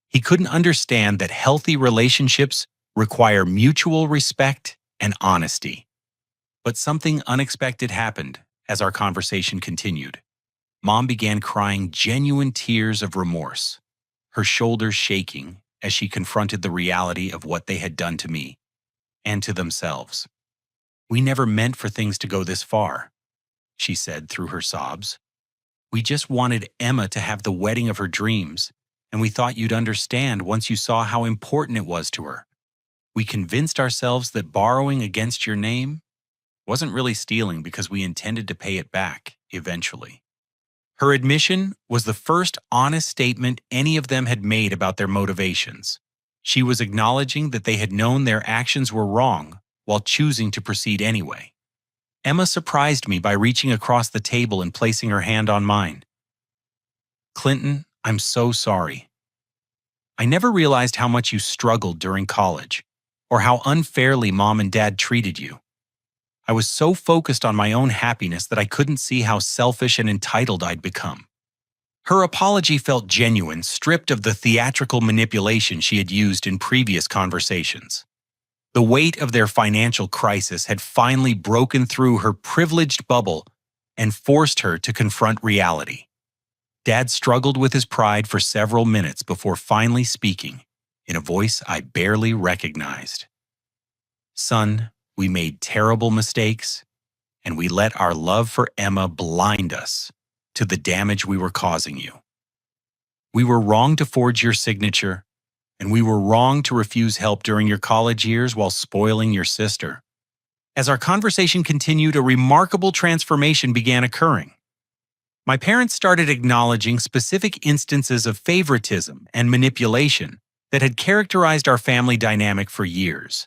He couldn't understand that healthy relationships require mutual respect and honesty. But something unexpected happened as our conversation continued. Mom began crying genuine tears of remorse, her shoulders shaking as she confronted the reality of what they had done to me and to themselves. We never meant for things to go this far, she said through her sobs. We just wanted Emma to have the wedding of her dreams, and we thought you'd understand once you saw how important it was to her. We convinced ourselves that borrowing against your name wasn't really stealing because we intended to pay it back eventually. Her admission was the first honest statement any of them had made about their motivations. She was acknowledging that they had known their actions were wrong while choosing to proceed anyway. Emma surprised me by reaching across the table and placing her hand on mine. Clinton, I'm so sorry. I never realized how much you struggled during college, or how unfairly Mom and Dad treated you. I was so focused on my own happiness that I couldn't see how selfish and entitled I'd become. Her apology felt genuine, stripped of the theatrical manipulation she had used in previous conversations. The weight of their financial crisis had finally broken through her privileged bubble and forced her to confront reality. Dad struggled with his pride for several minutes before finally speaking, in a voice I barely recognized. "Son, we made terrible mistakes, and we let our love for Emma blind us to the damage we were causing you. We were wrong to forge your signature, and we were wrong to refuse help during your college years while spoiling your sister." As our conversation continued, a remarkable transformation began occurring. My parents started acknowledging specific instances of favoritism and manipulation that had characterized our family dynamic for years.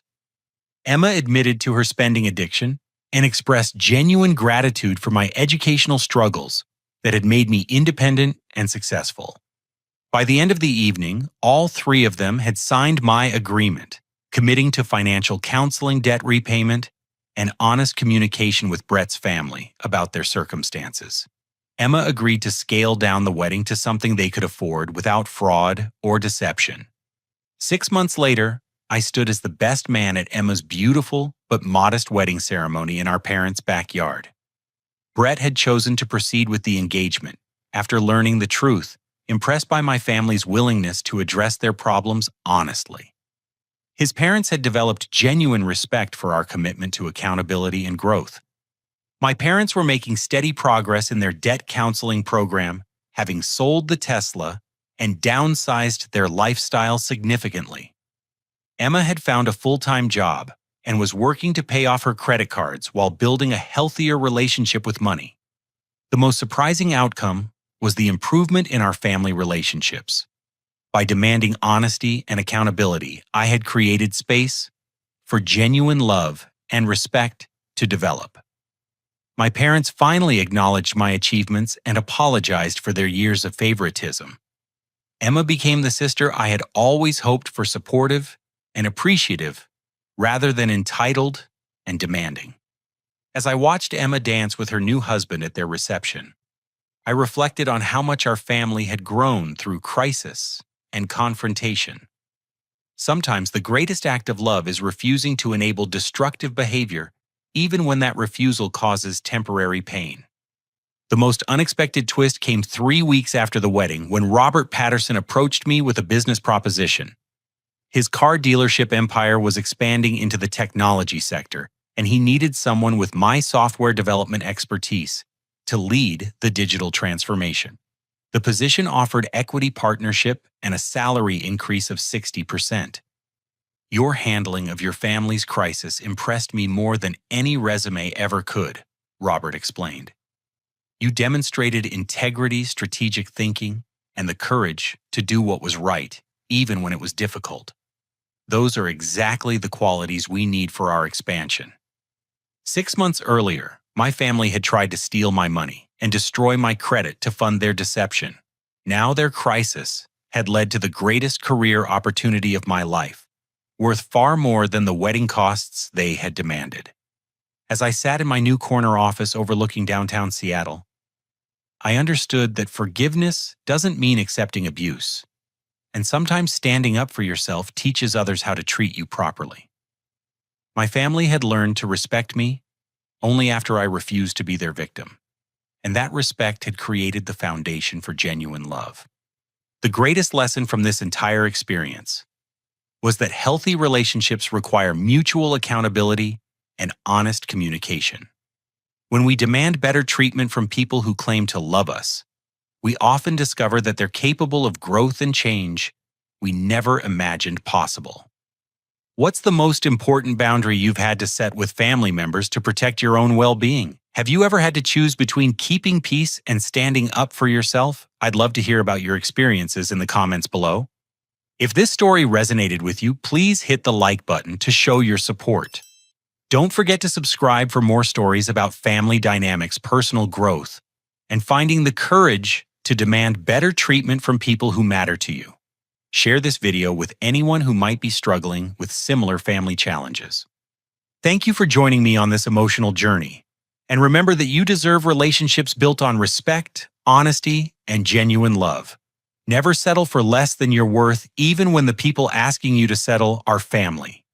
Emma admitted to her spending addiction and expressed genuine gratitude for my educational struggles that had made me independent and successful. By the end of the evening, all three of them had signed my agreement, committing to financial counseling, debt repayment, and honest communication with Brett's family about their circumstances. Emma agreed to scale down the wedding to something they could afford without fraud or deception. 6 months later, I stood as the best man at Emma's beautiful but modest wedding ceremony in our parents' backyard. Brett had chosen to proceed with the engagement after learning the truth, impressed by my family's willingness to address their problems honestly. His parents had developed genuine respect for our commitment to accountability and growth. My parents were making steady progress in their debt counseling program, having sold the Tesla and downsized their lifestyle significantly. Emma had found a full-time job and was working to pay off her credit cards while building a healthier relationship with money. The most surprising outcome was the improvement in our family relationships. By demanding honesty and accountability, I had created space for genuine love and respect to develop. My parents finally acknowledged my achievements and apologized for their years of favoritism. Emma became the sister I had always hoped for, supportive and appreciative, rather than entitled and demanding. As I watched Emma dance with her new husband at their reception, I reflected on how much our family had grown through crisis and confrontation. Sometimes the greatest act of love is refusing to enable destructive behavior, even when that refusal causes temporary pain. The most unexpected twist came 3 weeks after the wedding when Robert Patterson approached me with a business proposition. His car dealership empire was expanding into the technology sector, and he needed someone with my software development expertise to lead the digital transformation. The position offered equity partnership and a salary increase of 60%. "Your handling of your family's crisis impressed me more than any resume ever could," Robert explained. "You demonstrated integrity, strategic thinking, and the courage to do what was right, even when it was difficult. Those are exactly the qualities we need for our expansion." 6 months earlier, my family had tried to steal my money and destroy my credit to fund their deception. Now their crisis had led to the greatest career opportunity of my life, worth far more than the wedding costs they had demanded. As I sat in my new corner office overlooking downtown Seattle, I understood that forgiveness doesn't mean accepting abuse, and sometimes standing up for yourself teaches others how to treat you properly. My family had learned to respect me only after I refused to be their victim, and that respect had created the foundation for genuine love. The greatest lesson from this entire experience was that healthy relationships require mutual accountability and honest communication. When we demand better treatment from people who claim to love us, we often discover that they're capable of growth and change we never imagined possible. What's the most important boundary you've had to set with family members to protect your own well-being? Have you ever had to choose between keeping peace and standing up for yourself? I'd love to hear about your experiences in the comments below. If this story resonated with you, please hit the like button to show your support. Don't forget to subscribe for more stories about family dynamics, personal growth, and finding the courage to demand better treatment from people who matter to you. Share this video with anyone who might be struggling with similar family challenges. Thank you for joining me on this emotional journey. And remember that you deserve relationships built on respect, honesty, and genuine love. Never settle for less than you're worth, even when the people asking you to settle are family.